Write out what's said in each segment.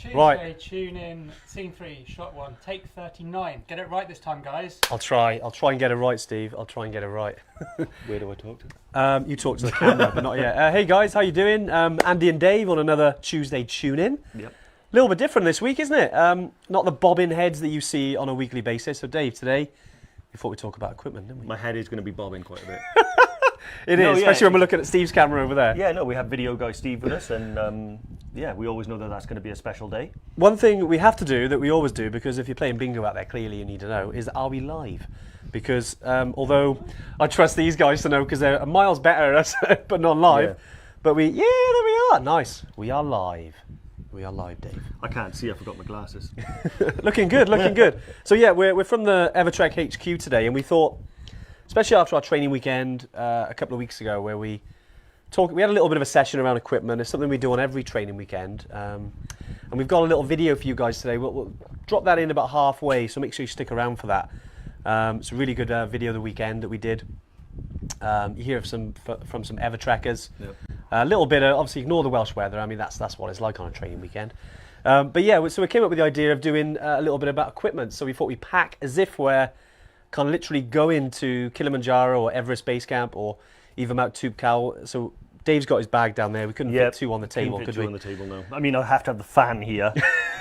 Tuesday, tune in, scene 3, shot 1, take 39. Get it right this time, guys. I'll try and get it right, Steve. I'll try and get it right. Where do I talk to? You talk to the camera, but not yet. Hey guys, how you doing? Andy and Dave on another Tuesday tune in. Yep. A little bit different this week, isn't it? Not the bobbing heads that you see on a weekly basis. So Dave, today, we thought we'd talk about equipment, didn't we? My head is going to be bobbing quite a bit. It is, especially when we're looking at Steve's camera over there. Yeah, no, we have video guy Steve with us, and yeah, we always know that that's going to be a special day. One thing we have to do, that we always do, because if you're playing bingo out there, clearly you need to know, is are we live? Because although I trust these guys to know, because they're miles better at us, but not live. Yeah. But there we are. Nice. We are live. We are live, Dave. I can't see, I forgot my glasses. Looking good, looking good. So yeah, we're from the Evertrek HQ today, and we thought, especially after our training weekend a couple of weeks ago, where we had a little bit of a session around equipment. It's something we do on every training weekend, and we've got a little video for you guys today. We'll drop that in about halfway, so make sure you stick around for that. It's a really good video of the weekend that we did. You hear from some Evertrekkers. Yep. A little bit of, obviously ignore the Welsh weather. I mean, that's what it's like on a training weekend. But yeah, so we came up with the idea of doing a little bit about equipment. So we thought we'd pack as if we're kind of literally going to Kilimanjaro or Everest Base Camp or even Mount Toubkal. So Dave's got his bag down there. We couldn't fit two on the table, could we? On the table, no. I mean, I have to have the fan here.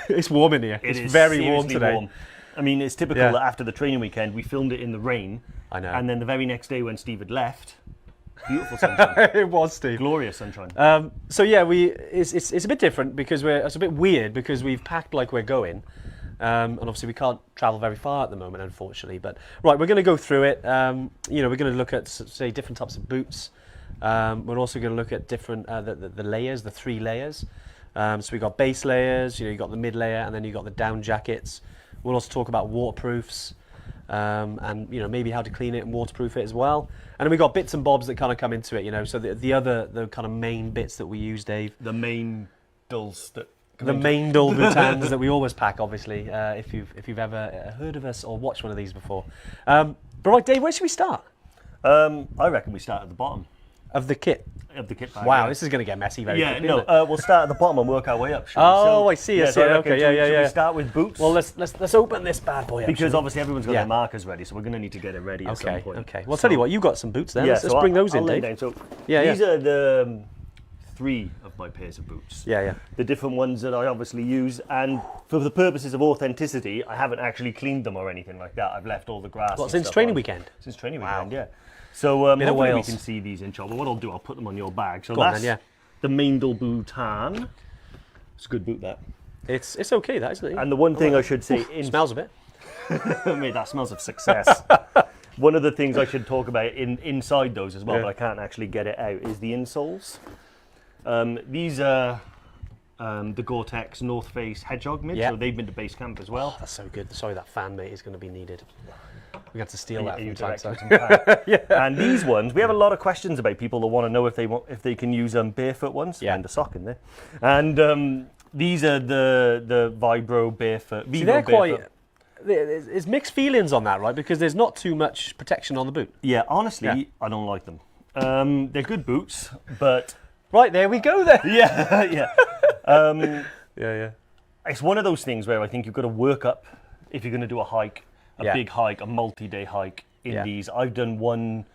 It's warm in here. It's very warm today. Warm. I mean, it's typical that after the training weekend, we filmed it in the rain. I know. And then the very next day when Steve had left, beautiful sunshine. It was, Steve. Glorious sunshine. So yeah, it's a bit different because it's a bit weird because we've packed like we're going. And obviously we can't travel very far at the moment, unfortunately. But right, we're going to go through it. We're going to look at, say, different types of boots. We're also going to look at different the layers, the 3 layers. So we've got base layers, you've got the mid layer, and then you've got the down jackets. We'll also talk about waterproofs, and maybe how to clean it and waterproof it as well. And then we've got bits and bobs that kind of come into it, So the kind of main bits that we use, Dave. The main dulls that. The main dull boutans that we always pack, obviously, if you've ever heard of us or watched one of these before. But right, Dave, where should we start? I reckon we start at the bottom. Of the kit? Of the kit bag. Wow, this is going to get messy very quickly. We'll start at the bottom and work our way up. I see. Okay, Should we start with boots? Well, let's open this bad boy up. Because obviously everyone's got their markers ready, so we're going to need to get it ready at some point. Okay. Well, tell you what, you've got some boots there. Let's bring those in, Dave. So these are the 3 of my pairs of boots. Yeah. The different ones that I obviously use, and for the purposes of authenticity, I haven't actually cleaned them or anything like that. I've left all the grass. Since training weekend? Since training weekend, yeah. So hopefully we can see these in shot. But what I'll do, I'll put them on your bag. So that's the Maindel Bhutan. It's a good boot, that. It's okay, that, isn't it? And the one thing I should say... smells a bit. Mate, that smells of success. One of the things I should talk about inside those as well, but I can't actually get it out, is the insoles. These are the Gore-Tex North Face Hedgehog mids, so they've been to base camp as well. Oh, that's so good. Sorry, that fan, mate, is going to be needed. We have to steal that from time to time. And these ones, we have a lot of questions about people that want to know if they can use barefoot ones. Yeah. And a sock in there. And these are the Vibro barefoot. See, they're quite... There's mixed feelings on that, right? Because there's not too much protection on the boot. Yeah, honestly, I don't like them. They're good boots, but... Right, there we go then. Yeah. Yeah. It's one of those things where I think you've got to work up if you're going to do a hike, big hike, a multi-day hike in these. I've done one,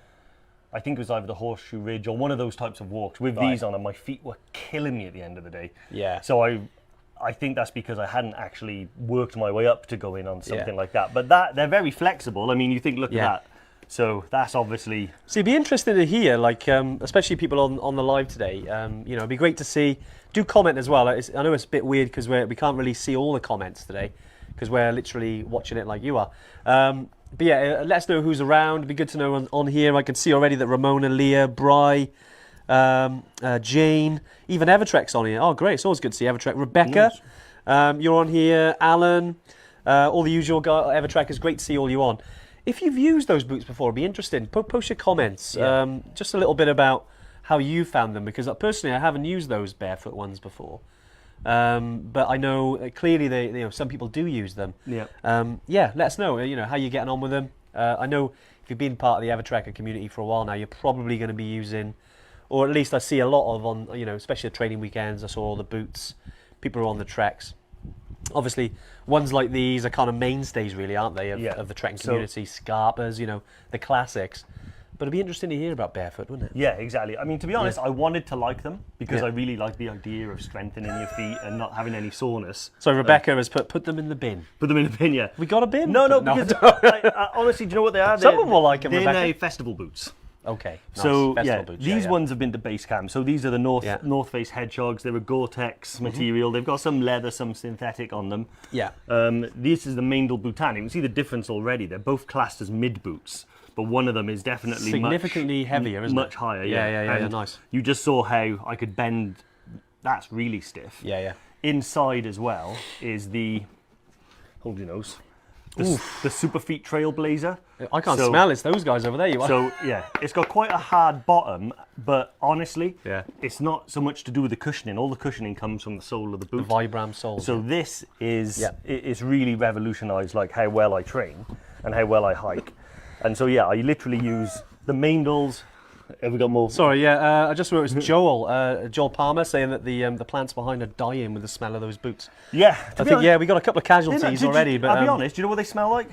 I think it was either the Horseshoe Ridge or one of those types of walks with these on, and my feet were killing me at the end of the day. Yeah. So I think that's because I hadn't actually worked my way up to go in on something like that. But they're very flexible. I mean, you think, look at that. So that's obviously... So it'd be interesting to hear, like, especially people on the live today, it'd be great to see. Do comment as well. I know it's a bit weird because we can't really see all the comments today because we're literally watching it like you are. But yeah, let us know who's around. It'd be good to know on here. I can see already that Ramona, Leah, Bry, Jane, even Evertrek's on here. Oh, great. It's always good to see Evertrek. Rebecca, you're on here. Alan, all the usual Evertrekkers. Great to see all you on. If you've used those boots before, it'd be interesting. Post your comments. Just a little bit about how you found them, because personally I haven't used those barefoot ones before. But I know clearly some people do use them. Yeah. Let us know. How you're getting on with them. I know if you've been part of the Evertrekker community for a while now, you're probably going to be using, or at least I see a lot of on, especially the training weekends. I saw all the boots. People are on the treks. obviously, ones like these are kind of mainstays, really, aren't they, of the trekking community? Scarpas, you know, the classics. But it'd be interesting to hear about barefoot, wouldn't it? Yeah, exactly. I mean, to be honest, I wanted to like them because I really like the idea of strengthening your feet and not having any soreness. So Rebecca has put them in the bin. Put them in the bin, yeah. We got a bin? No, because honestly, do you know what they are? Someone will like them, They're Rebecca. festival boots. Okay. Nice. So Festival boots, these ones have been to base camp. So these are the North Face Hedgehogs. They're a Gore-Tex material. They've got some leather, some synthetic on them. Yeah. This is the Meindl Bhutan. You can see the difference already. They're both classed as mid boots, but one of them is definitely significantly heavier, isn't it? Much higher. Yeah, nice. You just saw how I could bend. That's really stiff. Yeah. Inside as well is the, hold your nose, the Superfeet Trailblazer. I can't smell it. It's those guys over there. You are. So yeah, it's got quite a hard bottom, but honestly, it's not so much to do with the cushioning. All the cushioning comes from the sole of the boot. The Vibram sole. So this is it's really revolutionised like how well I train and how well I hike. And so I literally use the Meindls. Have we got more? Sorry, I just wrote it was Joel Palmer saying that the plants behind are dying with the smell of those boots. Yeah, I think we got a couple of casualties already. But I'll be honest, do you know what they smell like?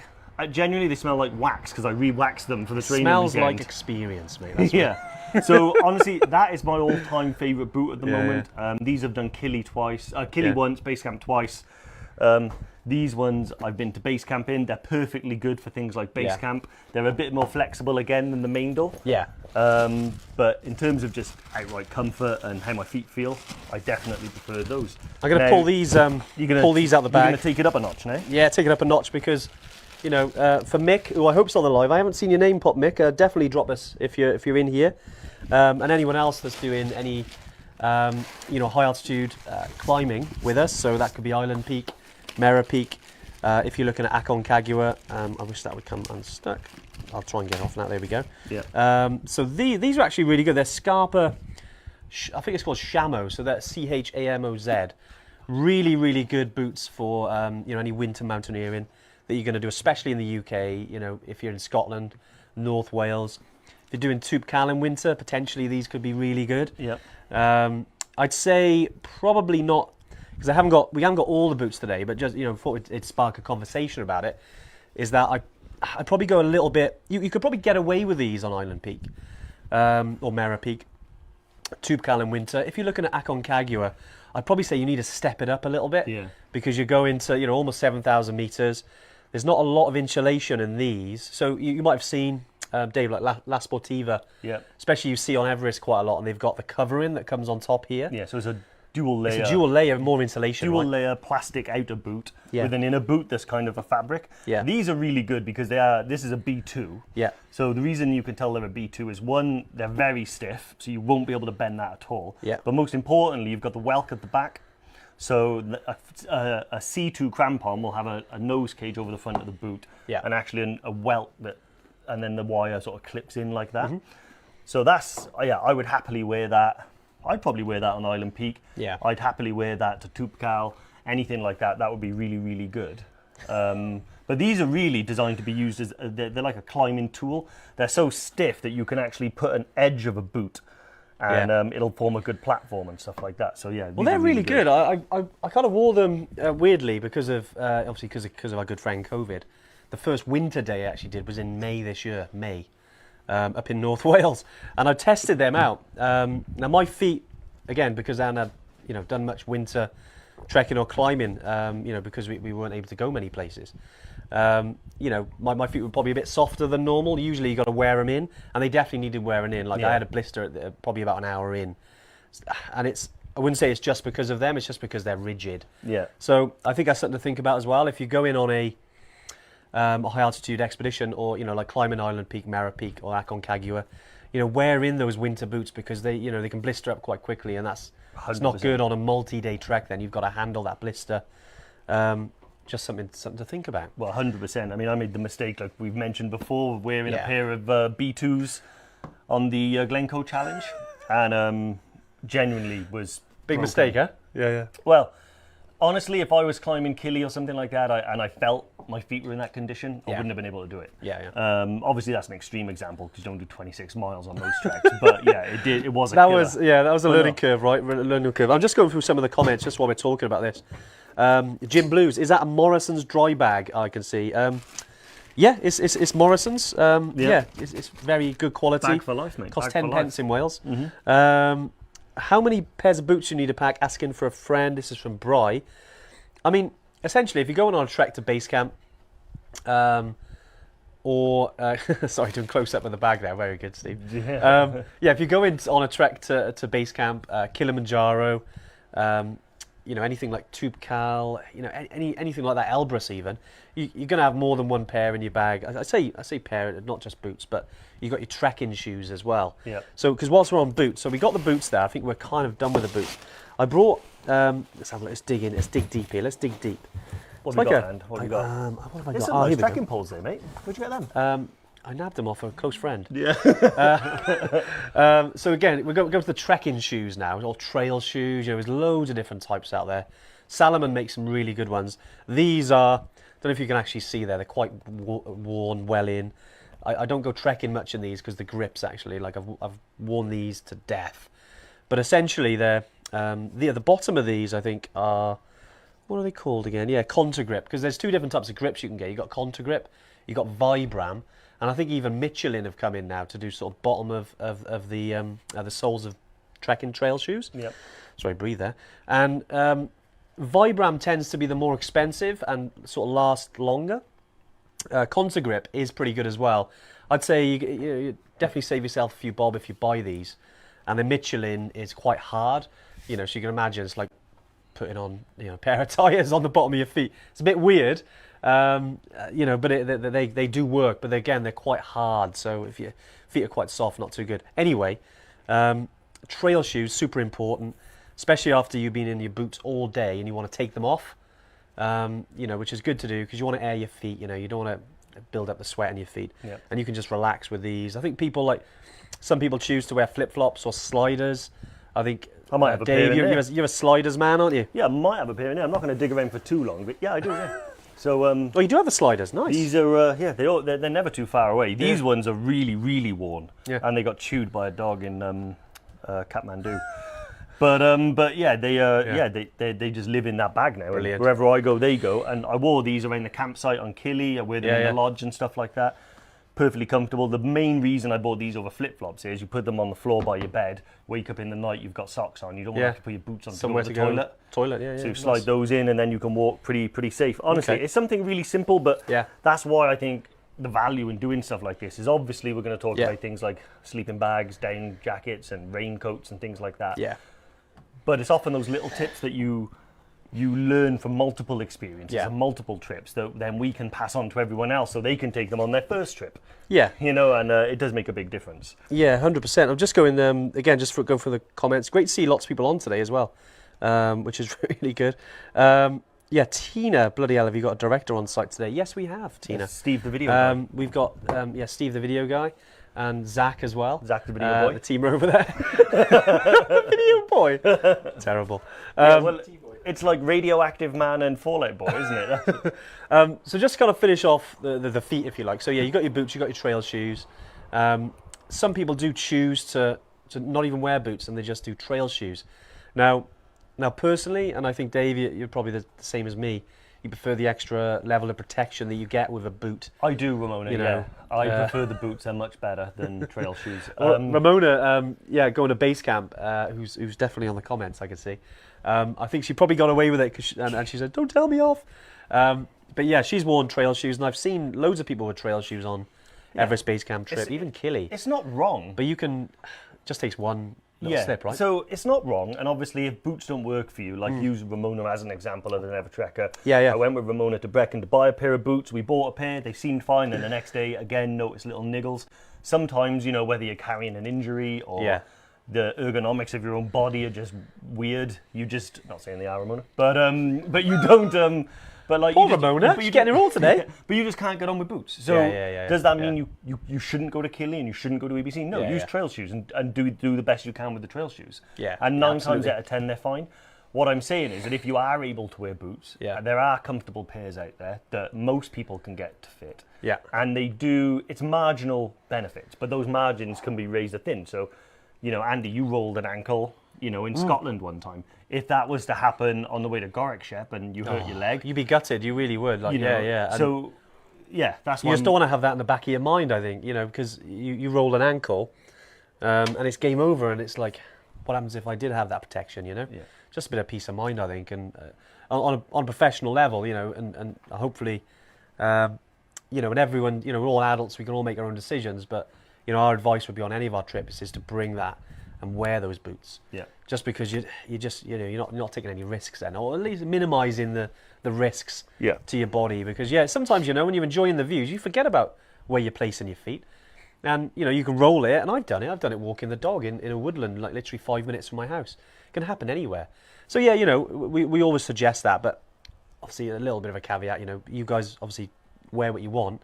Genuinely, they smell like wax because I re-waxed them for the training smells weekend. like experience, mate. That's yeah. So honestly, that is my all-time favourite boot at the moment. These have done Killy twice, Killy once, base camp twice. These ones I've been to base camp in. They're perfectly good for things like base camp. They're a bit more flexible again than the Meindl. Yeah. But in terms of just outright comfort and how my feet feel, I definitely prefer those. I'm going to pull these. Pull these out the bag. You're going to take it up a notch now. Yeah, take it up a notch because, you know, for Mick, who I hope's on the live. I haven't seen your name pop, Mick. Definitely drop us if you're in here, and anyone else that's doing any, high altitude climbing with us. So that could be Island Peak, Mera Peak. If you're looking at Aconcagua, I wish that would come unstuck. I'll try and get off now. There we go. Yeah. So these are actually really good. They're Scarpa. I think it's called Shamo. So that's CHAMOZ. Really, really good boots for any winter mountaineering that you're going to do, especially in the UK. You know, if you're in Scotland, North Wales. If you're doing Tŵp Cal in winter, potentially these could be really good. Yeah. I'd say probably not. Because we haven't got all the boots today, but just before it spark a conversation about it, is that I'd probably go a little bit. You could probably get away with these on Island Peak or Mera Peak, Tŵp Cal in winter. If you're looking at Aconcagua, I'd probably say you need to step it up a little bit because you're going to almost 7,000 meters. There's not a lot of insulation in these, so you might have seen Dave like La Sportiva, especially you see on Everest quite a lot, and they've got the covering that comes on top here. Yeah, so it's a dual layer. It's a dual layer, more insulation. Dual layer plastic outer boot with an inner boot that's kind of a fabric. Yeah. These are really good because this is a B2. Yeah. So the reason you can tell they're a B2 is one, they're very stiff, so you won't be able to bend that at all. Yeah. But most importantly, you've got the welt at the back. So a C2 crampon will have a nose cage over the front of the boot and actually a welt and then the wire sort of clips in like that. So that's, I would happily wear that. I'd probably wear that on Island Peak. Yeah. I'd happily wear that to Tŵp Cal, anything like that. That would be really, really good. But these are really designed to be used as, they're like a climbing tool. They're so stiff that you can actually put an edge of a boot and it'll form a good platform and stuff like that. So yeah. Well, they're really good. I kind of wore them weirdly because of, obviously because of our good friend COVID. The first winter day I actually did was in May this year, up in North Wales, and I tested them out. Now my feet, again, because I hadn't done much winter trekking or climbing, because we weren't able to go many places. My feet were probably a bit softer than normal. Usually you got to wear them in, and they definitely needed wearing in. Like I had a blister at probably about an hour in, and I wouldn't say it's just because of them. It's just because they're rigid. Yeah. So I think that's something to think about as well. If you go in on a high altitude expedition, or like climbing Island Peak, Mera Peak, or Aconcagua, wear in those winter boots because they they can blister up quite quickly, and it's not good on a multi-day trek. Then you've got to handle that blister. Just something to think about. Well, 100%. I mean, I made the mistake, like we've mentioned before, wearing a pair of B2s on the Glencoe Challenge, and genuinely was big broken. mistake, huh? Yeah. Well, honestly, if I was climbing Killy or something like that, and I felt my feet were in that condition, I wouldn't have been able to do it. Obviously, that's an extreme example because you don't do 26 miles on those treks. But yeah, it was a killer. That was a learning curve, right? Learning curve. I'm just going through some of the comments just while we're talking about this. Jim Blues, is that a Morrison's dry bag? I can see. Yeah, it's Morrison's. Yeah, it's very good quality. Bag for life, mate. Costs Bag 10 for pence life. in Wales. How many pairs of boots you need to pack? Asking for a friend. This is from Bry. I mean, essentially, if you're going on a trek to base camp, or sorry, doing close up of the bag there. Very good, Steve. Yeah. Yeah, if you're going on a trek to base camp, Kilimanjaro, you know, anything like Toubkal, you know, anything like that, Elbrus even, you're going to have more than one pair in your bag. I say pair, not just boots, but you've got your trekking shoes as well. Yeah. So, because whilst we're on boots, so we got the boots there. I think we're kind of done with the boots. I brought, let's dig in, let's dig deep here, let's dig deep. What It's have you like got, a- Ant? What have you got? What have I There's got? some Oh, nice here we go. trekking poles there, mate. Where'd you get them? I nabbed them off a close friend. Yeah. So again, we go to the trekking shoes now, or trail shoes. You know, there's loads of different types out there. Salomon makes some really good ones. These are, don't know if you can actually see there, they're quite worn well in. I don't go trekking much in these because the grips actually, like I've worn these to death. But essentially they're, the bottom of these I think are, what are they called again? Yeah, Contour Grip, because there's two different types of grips you can get. You've got Contour Grip, you've got Vibram, and I think even Michelin have come in now to do sort of bottom of the soles of trekking trail shoes. Yep. Sorry, breathe there. And Vibram tends to be the more expensive and sort of last longer. Contour Grip is pretty good as well. I'd say you definitely save yourself a few bob if you buy these. And the Michelin is quite hard. You know, so you can imagine it's like putting on, you know, a pair of tyres on the bottom of your feet. It's a bit weird, you know, but they do work. But again, they're quite hard. So if your feet are quite soft, not too good. Anyway, trail shoes, super important, especially after you've been in your boots all day and you want to take them off, you know, which is good to do because you want to air your feet, you know, you don't want to build up the sweat on your feet. Yeah. And you can just relax with these. I think some people choose to wear flip-flops or sliders. I think, I might have a pair Dave, in there. you're a sliders man, aren't you? Yeah, I might have a pair in there. I'm not going to dig around for too long, but yeah, I do, yeah. So, Oh, you do have the sliders, nice. these are, they're never too far away. These ones are really, really worn. Yeah. And they got chewed by a dog in Kathmandu. But yeah, they just live in that bag now. And Brilliant. wherever I go, they go. And I wore these around the campsite on Killy. I wear them in the lodge and stuff like that. Perfectly comfortable. The main reason I bought these over flip-flops is you put them on the floor by your bed, wake up in the night, you've got socks on. You don't want to have to put your boots on Somewhere to to go to the go. toilet. Toilet, yeah. So you slide those in and then you can walk pretty safe. Honestly, Okay. it's something really simple, but Yeah. that's why I think the value in doing stuff like this is obviously we're going to talk Yeah. about things like sleeping bags, down jackets and raincoats and things like that. Yeah. But it's often those little tips that you learn from multiple experiences Yeah. and multiple trips that then we can pass on to everyone else so they can take them on their first trip. Yeah. You know, and it does make a big difference. Yeah, 100%. I'm just going, again, just go for the comments. Great to see lots of people on today as well, which is really good. Yeah, Tina, bloody hell, have you got a director on site today? Yes, we have, Tina. Yes, Steve, the video guy. We've got, Steve, the video guy, and Zach as well. Zach, the video boy. The team are over there. Video boy. Terrible. Yeah, well, it's like Radioactive Man and Fallout Boy, isn't it? So just to kind of finish off the feet, if you like. So yeah, you got your boots, you got your trail shoes. Some people do choose to not even wear boots and they just do trail shoes. Now personally, and I think Dave, you're probably the same as me. You prefer the extra level of protection that you get with a boot. I do, Ramona. You know, I prefer the boots; they're much better than trail shoes. Ramona, going to base camp, who's definitely on the comments, I can see. I think she probably got away with it and she said, "Don't tell me off." But yeah, she's worn trail shoes, and I've seen loads of people with trail shoes on Everest base camp trip, even Killy. It's not wrong. But you can, just takes one little slip, right? So it's not wrong, and obviously if boots don't work for you, like use Ramona as an example of an Ever Trekker. Yeah. I went with Ramona to Brecon to buy a pair of boots. We bought a pair, they seemed fine, and the next day, again, noticed little niggles. Sometimes, you know, whether you're carrying an injury or the ergonomics of your own body are just weird. You just, not saying they are, Ramona, but you don't... But like Poor Ramona, she's getting it all today. But you just can't get on with boots. So does that mean you shouldn't go to Killy and you shouldn't go to ABC? No, use trail shoes and do the best you can with the trail shoes. Yeah, and 9 absolutely. times out of 10 they're fine. What I'm saying is that if you are able to wear boots, there are comfortable pairs out there that most people can get to fit. Yeah. And they do, it's marginal benefits, but those margins can be razor thin. So, you know, Andy, you rolled an ankle in Scotland one time. If that was to happen on the way to Gorikshep and you hurt your leg, You'd be gutted. You really would. Like, yeah. And So, yeah, that's you why just don't want to have that in the back of your mind, I think, because you roll an ankle and it's game over, and it's like, what happens if I did have that protection, Yeah. Just a bit of peace of mind, I think, and on a professional level, and hopefully, and everyone, we're all adults, we can all make our own decisions, but, our advice would be on any of our trips is to bring that and wear those boots. Yeah. Just because you're not taking any risks then, or at least minimising the risks to your body, because sometimes when you're enjoying the views, you forget about where you're placing your feet, and you can roll it, and I've done it walking the dog in a woodland, like literally 5 minutes from my house. It can happen anywhere. So we always suggest that, but obviously a little bit of a caveat, you guys obviously wear what you want.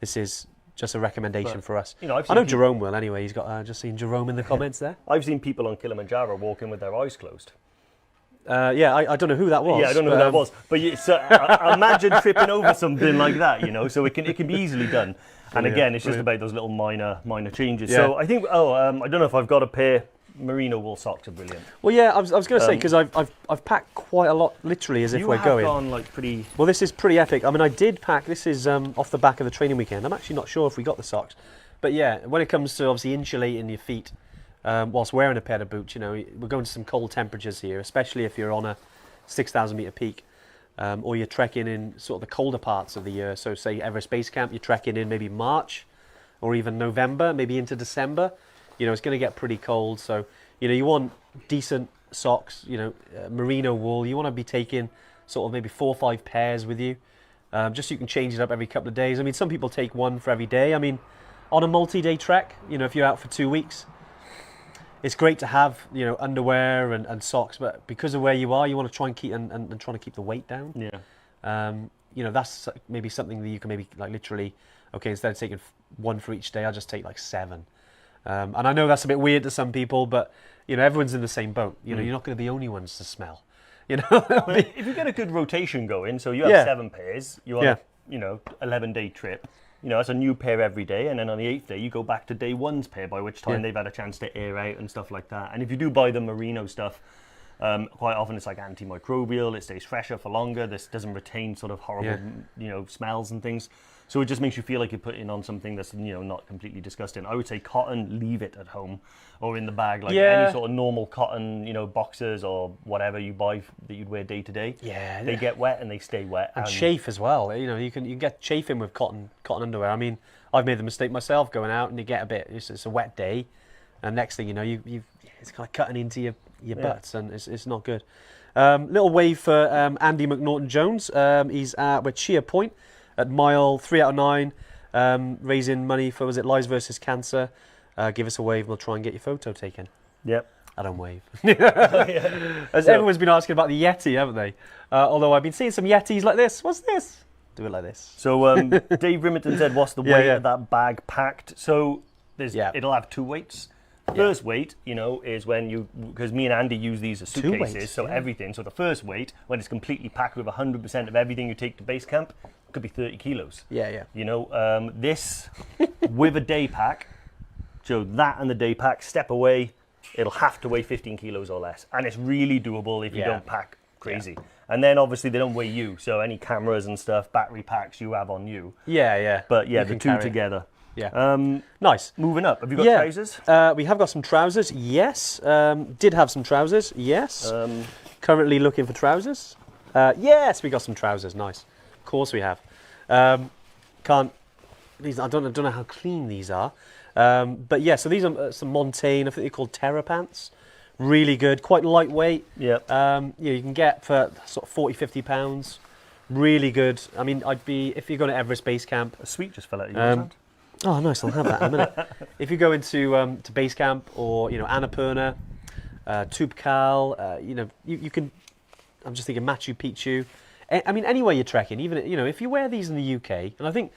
This is just a recommendation for us. I know Jerome will anyway. He's got just seen Jerome in the comments there. I've seen people on Kilimanjaro walking with their eyes closed. I don't know who that was. Yeah, I don't know who that was. But imagine tripping over something like that, so it can be easily done. And again, it's just about those little minor changes. Yeah. So I think, I don't know if I've got a pair. Merino wool socks are brilliant. Well, yeah, I was going to say, because I've packed quite a lot, literally, as if we're going. You have gone like pretty... Well, this is pretty epic. I mean, I did pack, this is off the back of the training weekend. I'm actually not sure if we got the socks. But yeah, when it comes to obviously insulating your feet whilst wearing a pair of boots, we're going to some cold temperatures here, especially if you're on a 6,000 metre peak or you're trekking in sort of the colder parts of the year. So say Everest Base Camp, you're trekking in maybe March or even November, maybe into December. It's going to get pretty cold, so you want decent socks, merino wool. You want to be taking sort of maybe 4 or 5 pairs with you, just so you can change it up every couple of days. I mean, some people take one for every day. I mean, on a multi-day trek, if you're out for 2 weeks, it's great to have underwear and socks, but because of where you are, you want to try and keep and trying to keep the weight down. Yeah. That's maybe something that you can maybe like literally, okay, instead of taking one for each day, I'll just take like 7. And I know that's a bit weird to some people, but everyone's in the same boat. You're not going to be the only ones to smell. But if you get a good rotation going, so you have 7 pairs, you're on a 11-day trip. That's a new pair every day, and then on the 8th day you go back to day 1's pair, by which time they've had a chance to air out and stuff like that. And if you do buy the merino stuff, quite often it's like antimicrobial. It stays fresher for longer. This doesn't retain sort of horrible smells and things. So it just makes you feel like you're putting on something that's not completely disgusting. I would say cotton, leave it at home or in the bag, like any sort of normal cotton, boxers or whatever you buy that you'd wear day to day. Yeah, they get wet and they stay wet. And chafe as well. You can get chafing with cotton underwear. I mean, I've made the mistake myself going out and you get a bit. It's a wet day, and next thing you know, it's kind of cutting into your butts, and it's not good. Little wave for Andy McNaughton Jones. He's we're Cheer Point at mile 3 out of 9, raising money for, was it Lives versus Cancer? Give us a wave, we'll try and get your photo taken. Yep. I don't wave. As everyone's been asking about the Yeti, haven't they? Although I've been seeing some Yetis like this. What's this? Do it like this. So Dave Rimington said, what's the weight of that bag packed? So it'll have 2 weights. First weight, is when because me and Andy use these as suitcases, so everything. So the first weight, when it's completely packed with 100% of everything you take to base camp, could be 30 kilos. Yeah. This with a day pack, so that and the day pack, step away, it'll have to weigh 15 kilos or less. And it's really doable if you don't pack crazy. Yeah. And then obviously they don't weigh you, so any cameras and stuff, battery packs you have on you. Yeah. But the 2 together. Yeah. Nice. Moving up. Have you got trousers? We have got some trousers, yes. Did have some trousers, yes. Currently looking for trousers. Yes, we got some trousers, nice. Of course we have. I don't know how clean these are. But yeah, so these are some Montaigne, I think they're called Terra pants. Really good, quite lightweight. Yeah. You can get for sort of 40, 50 pounds. Really good. I mean, if you're going to Everest Base Camp. A sweet just fell out of your hand. Oh, nice, I'll have that in a minute. If you go into to base camp or, Annapurna, Toubkal, you can, I'm just thinking Machu Picchu. I mean, anywhere you're trekking, even, if you wear these in the UK, and I think,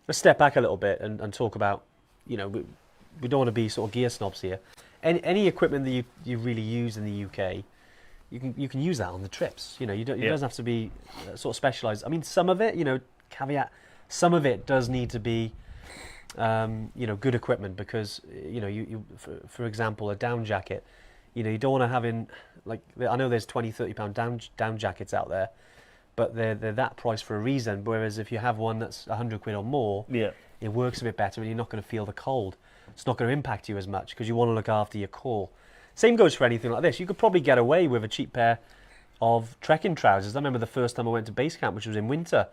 let's step back a little bit and talk about, we don't want to be sort of gear snobs here. Any equipment that you really use in the UK, you can use that on the trips. It doesn't have to be sort of specialised. I mean, some of it, caveat, some of it does need to be, good equipment because, for example, a down jacket, you don't want to having, like, I know there's 20, 30 pound down jackets out there, but they're that price for a reason. Whereas if you have one that's 100 quid or more, it works a bit better and you're not going to feel the cold. It's not going to impact you as much because you want to look after your core. Same goes for anything like this. You could probably get away with a cheap pair of trekking trousers. I remember the first time I went to base camp, which was in winter,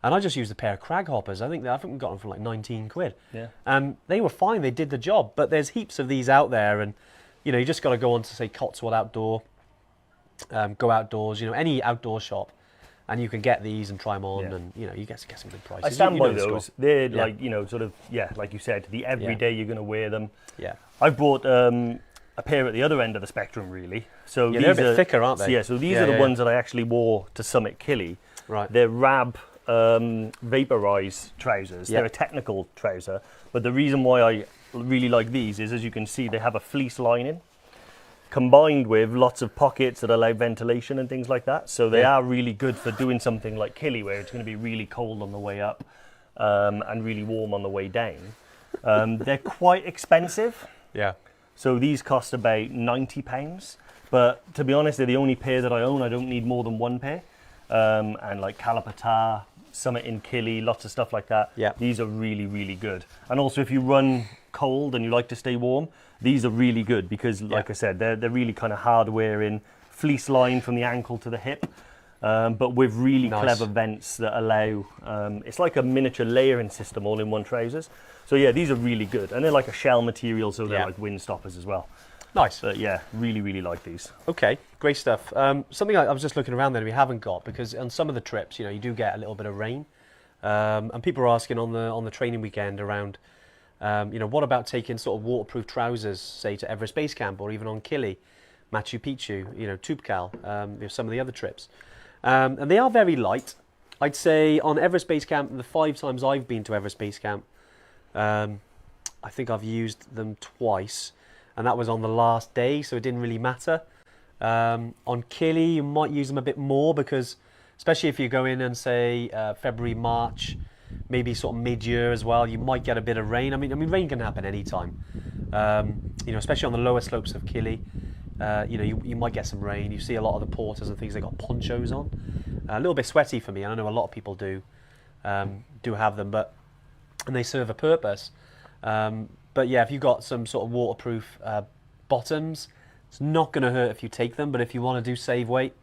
and I just used a pair of crag hoppers. I think we got them for like 19 quid. Yeah. And they were fine. They did the job. But there's heaps of these out there, and you just got to go on to say Cotswold Outdoor, Go Outdoors, any outdoor shop, and you can get these and try them on, and you get some good prices. I stand by those. They're like sort of like you said, the everyday you're going to wear them. Yeah. I've bought a pair at the other end of the spectrum, really. So they're a bit thicker, aren't they? Yeah. So these are the ones that I actually wore to Summit Killy. Right. They're Rab Vaporize trousers. They're a technical trouser, but the reason why I really like these is, as you can see, they have a fleece lining combined with lots of pockets that allow ventilation and things like that. So they are really good for doing something like Killy, where it's going to be really cold on the way up and really warm on the way down. They're quite expensive. Yeah. So these cost about £90. But to be honest, they're the only pair that I own. I don't need more than one pair. And like Calapatar, Summit in Killy, lots of stuff like that. Yeah. These are really, really good. And also if you run cold and you like to stay warm, these are really good because, like I said, they're really kind of hard wearing, fleece line from the ankle to the hip, but with really clever vents that allow, it's like a miniature layering system all in one trousers. So yeah, these are really good. And they're like a shell material, so they're like wind stoppers as well. Nice. But yeah, really, really like these. Okay, great stuff. Something I was just looking around there we haven't got, because on some of the trips, you do get a little bit of rain. And people are asking on the training weekend around, what about taking sort of waterproof trousers, say to Everest Base Camp or even on Killy, Machu Picchu, Toubkal, some of the other trips. And they are very light. I'd say on Everest Base Camp, the 5 times I've been to Everest Base Camp, I think I've used them twice, and that was on the last day, so it didn't really matter. On Killy, you might use them a bit more because, especially if you go in and say February, March, maybe sort of mid-year as well, you might get a bit of rain. I mean, rain can happen anytime. Especially on the lower slopes of Killy, you might get some rain. You see a lot of the porters and things, they got ponchos on. A little bit sweaty for me, and I know a lot of people do have them, and they serve a purpose. But yeah, if you've got some sort of waterproof bottoms, it's not going to hurt if you take them, but if you want to do save weight,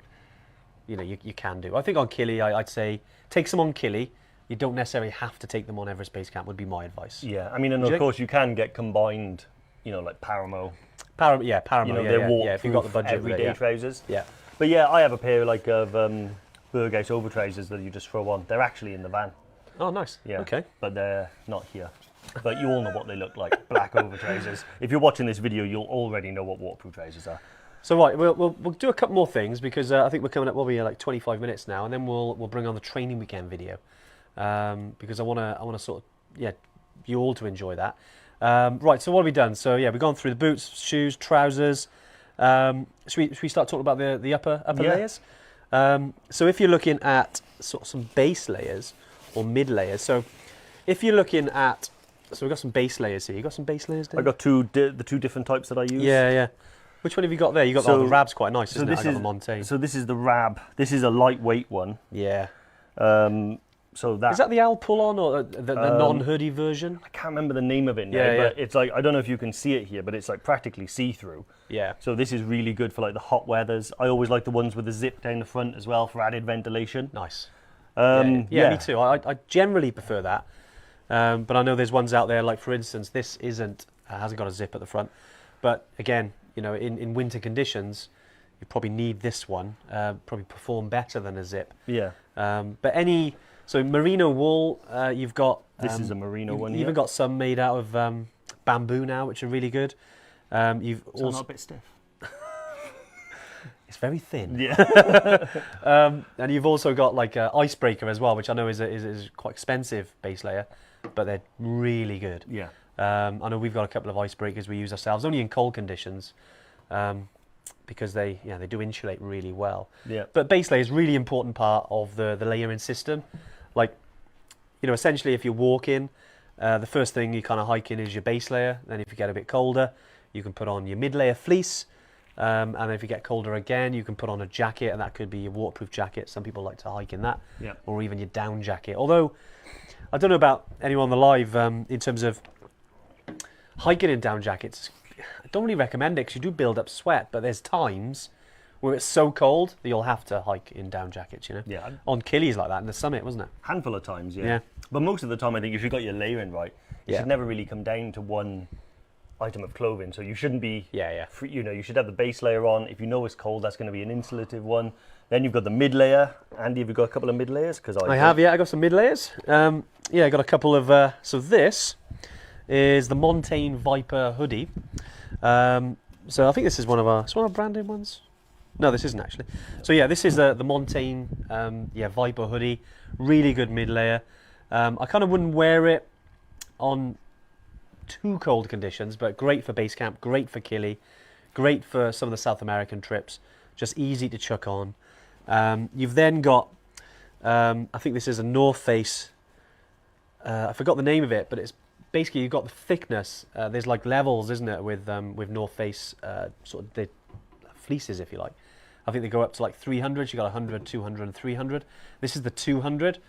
you can do. I think on Killy, I'd say take some on Killy. You don't necessarily have to take them on Everest Base Camp, would be my advice. Yeah, I mean, and of course you can get combined, like Paramo. Paramo, they're waterproof, if you've got the budget everyday trousers. Yeah. But yeah, I have a pair of Burghouse over trousers that you just throw on. They're actually in the van. Oh, nice. Yeah. Okay. But they're not here. But you all know what they look like, black over trousers. If you're watching this video, you'll already know what waterproof trousers are. So right, we'll do a couple more things because I think we're coming up. We'll be like 25 minutes now, and then we'll bring on the training weekend video because I want to sort of you all to enjoy that. Right. So what have we done? So yeah, we've gone through the boots, shoes, trousers. Should we start talking about the upper layers? So if you're looking at sort of some base layers or mid layers, so if you're looking at we've got some base layers here. You got some base layers, Dave? I got the two different types that I use. Yeah. Which one have you got there? You got the Rab's quite nice, isn't it? I got the Montaigne. So this is the Rab. This is a lightweight one. Yeah. So that is that the Al pull-on or the non-hoodie version? I can't remember the name of it now, but it's like, I don't know if you can see it here, but it's like practically see-through. Yeah. So this is really good for like the hot weathers. I always like the ones with the zip down the front as well for added ventilation. Nice. Me too. I generally prefer that. But I know there's ones out there, like for instance, this hasn't got a zip at the front. But again, in winter conditions, you probably need this one. Probably perform better than a zip. Yeah. So merino wool, you've got. This is a merino one. You've even got some made out of bamboo now, which are really good. You've also not a bit stiff. It's very thin. Yeah. And you've also got like an icebreaker as well, which I know is quite expensive base layer, but they're really good. Yeah. I know we've got a couple of icebreakers we use ourselves, only in cold conditions, because they do insulate really well. Yeah. But base layer is a really important part of the layering system. Like, essentially if you're walking, the first thing you kind of hike in is your base layer. Then if you get a bit colder, you can put on your mid layer fleece. And if you get colder again, you can put on a jacket, and that could be your waterproof jacket. Some people like to hike in that, or even your down jacket. Although, I don't know about anyone on the live in terms of hiking in down jackets. I don't really recommend it because you do build up sweat, but there's times where it's so cold that you'll have to hike in down jackets, you know? Yeah. On Killy's like that in the summit, wasn't it? Handful of times, yeah. Yeah. But most of the time, I think if you've got your layering right, it should never really come down to one item of clothing. So you shouldn't be, you know, you should have the base layer on. If you know it's cold, that's going to be an insulative one. Then you've got the mid layer. Andy, have you got a couple of mid layers? Because I have, I got some mid layers. I got a couple of, so this is the Montane Viper hoodie. So I think this is one of our branded ones. No, this isn't actually. So yeah, this is the Montane Viper hoodie. Really good mid layer. I kind of wouldn't wear it on too cold conditions, but great for base camp, great for Killy, great for some of the South American trips. Just easy to chuck on. You've then got, I think this is a North Face. I forgot the name of it, but it's basically you've got the thickness. There's like levels, isn't it, with North Face sort of the fleeces, if you like. I think they go up to like 300. You got 100, 200, and 300. This is the 200,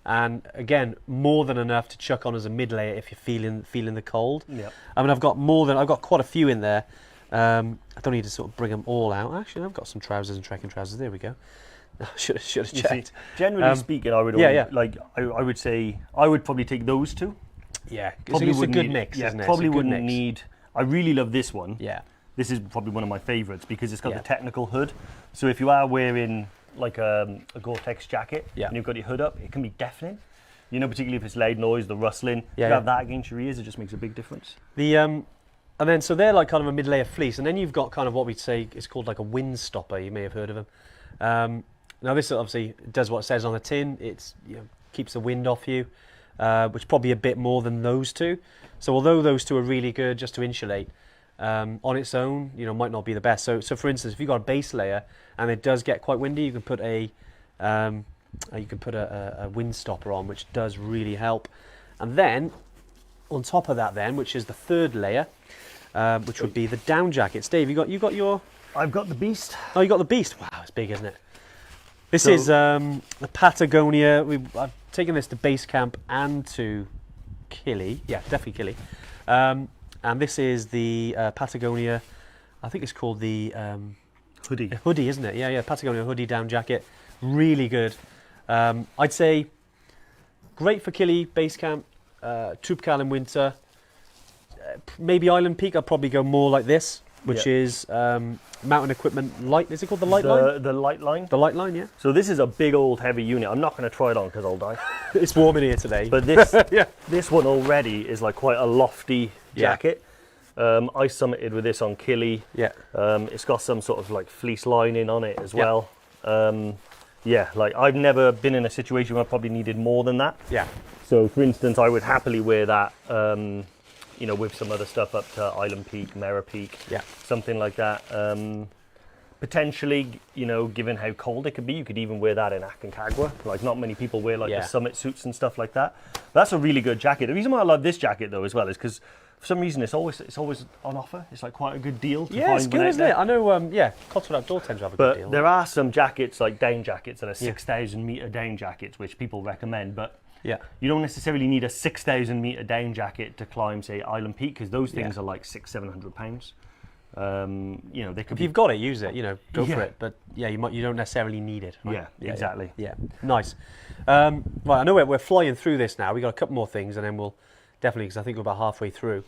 and again, more than enough to chuck on as a mid layer if you're feeling the cold. Yeah. I mean, I've got quite a few in there. I don't need to sort of bring them all out. Actually, I've got some trousers and trekking trousers. There we go. Should have checked. See, generally speaking, I would I would say I would probably take those two. Yeah, it's a good mix, isn't it? Probably wouldn't need. I really love this one. Yeah. This is probably one of my favourites because it's got the technical hood. So if you are wearing like a Gore-Tex jacket and you've got your hood up, it can be deafening. You know, particularly if it's loud noise, the rustling. If you have that against your ears, it just makes a big difference. And then so they're like kind of a mid-layer fleece, and then you've got kind of what we'd say is called like a wind stopper. You may have heard of them. Now this obviously does what it says on the tin. It's keeps the wind off you, which is probably a bit more than those two. So although those two are really good just to insulate, on its own, might not be the best. So for instance, if you've got a base layer and it does get quite windy, you can put a wind stopper on, which does really help. And then on top of that, which is the third layer, which would be the down jackets. Dave, you got your? I've got the Beast. Oh, you got the Beast. Wow, it's big, isn't it? This is the Patagonia. I've taken this to base camp and to Killy. Yeah, definitely Killy. And this is the Patagonia, I think it's called the hoodie. Hoodie, isn't it? Yeah, Patagonia hoodie down jacket. Really good. I'd say great for Killy, base camp, Troopcal in winter. Maybe Island Peak, I'd probably go more like this, which is mountain equipment light. Is it called the light line? The light line. The light line, yeah. So this is a big old heavy unit. I'm not going to try it on because I'll die. It's warm in here today. But this, this one already is like quite a lofty jacket. I summited with this on Killy. Yeah. It's got some sort of like fleece lining on it as well. Like I've never been in a situation where I probably needed more than that. Yeah. So for instance, I would happily wear that, with some other stuff up to Island Peak, Mera Peak, something like that. Potentially, given how cold it could be, you could even wear that in Aconcagua. Like not many people wear like the summit suits and stuff like that. But that's a really good jacket. The reason why I love this jacket though as well is because for some reason it's always on offer. It's like quite a good deal to find. It's good, isn't it? I know. Cotswold Outdoor tends to have a good deal. But there are some jackets like down jackets that are 6,000 meter down jackets, which people recommend. But you don't necessarily need a 6,000 meter down jacket to climb, say, Island Peak, because those things are like £600-700. They could. If you've got it, use it. Go for it. But you don't necessarily need it. Right? Yeah, exactly. Yeah, nice. Right, I know we're flying through this now. We got a couple more things, and then we'll definitely, because I think we're about halfway through,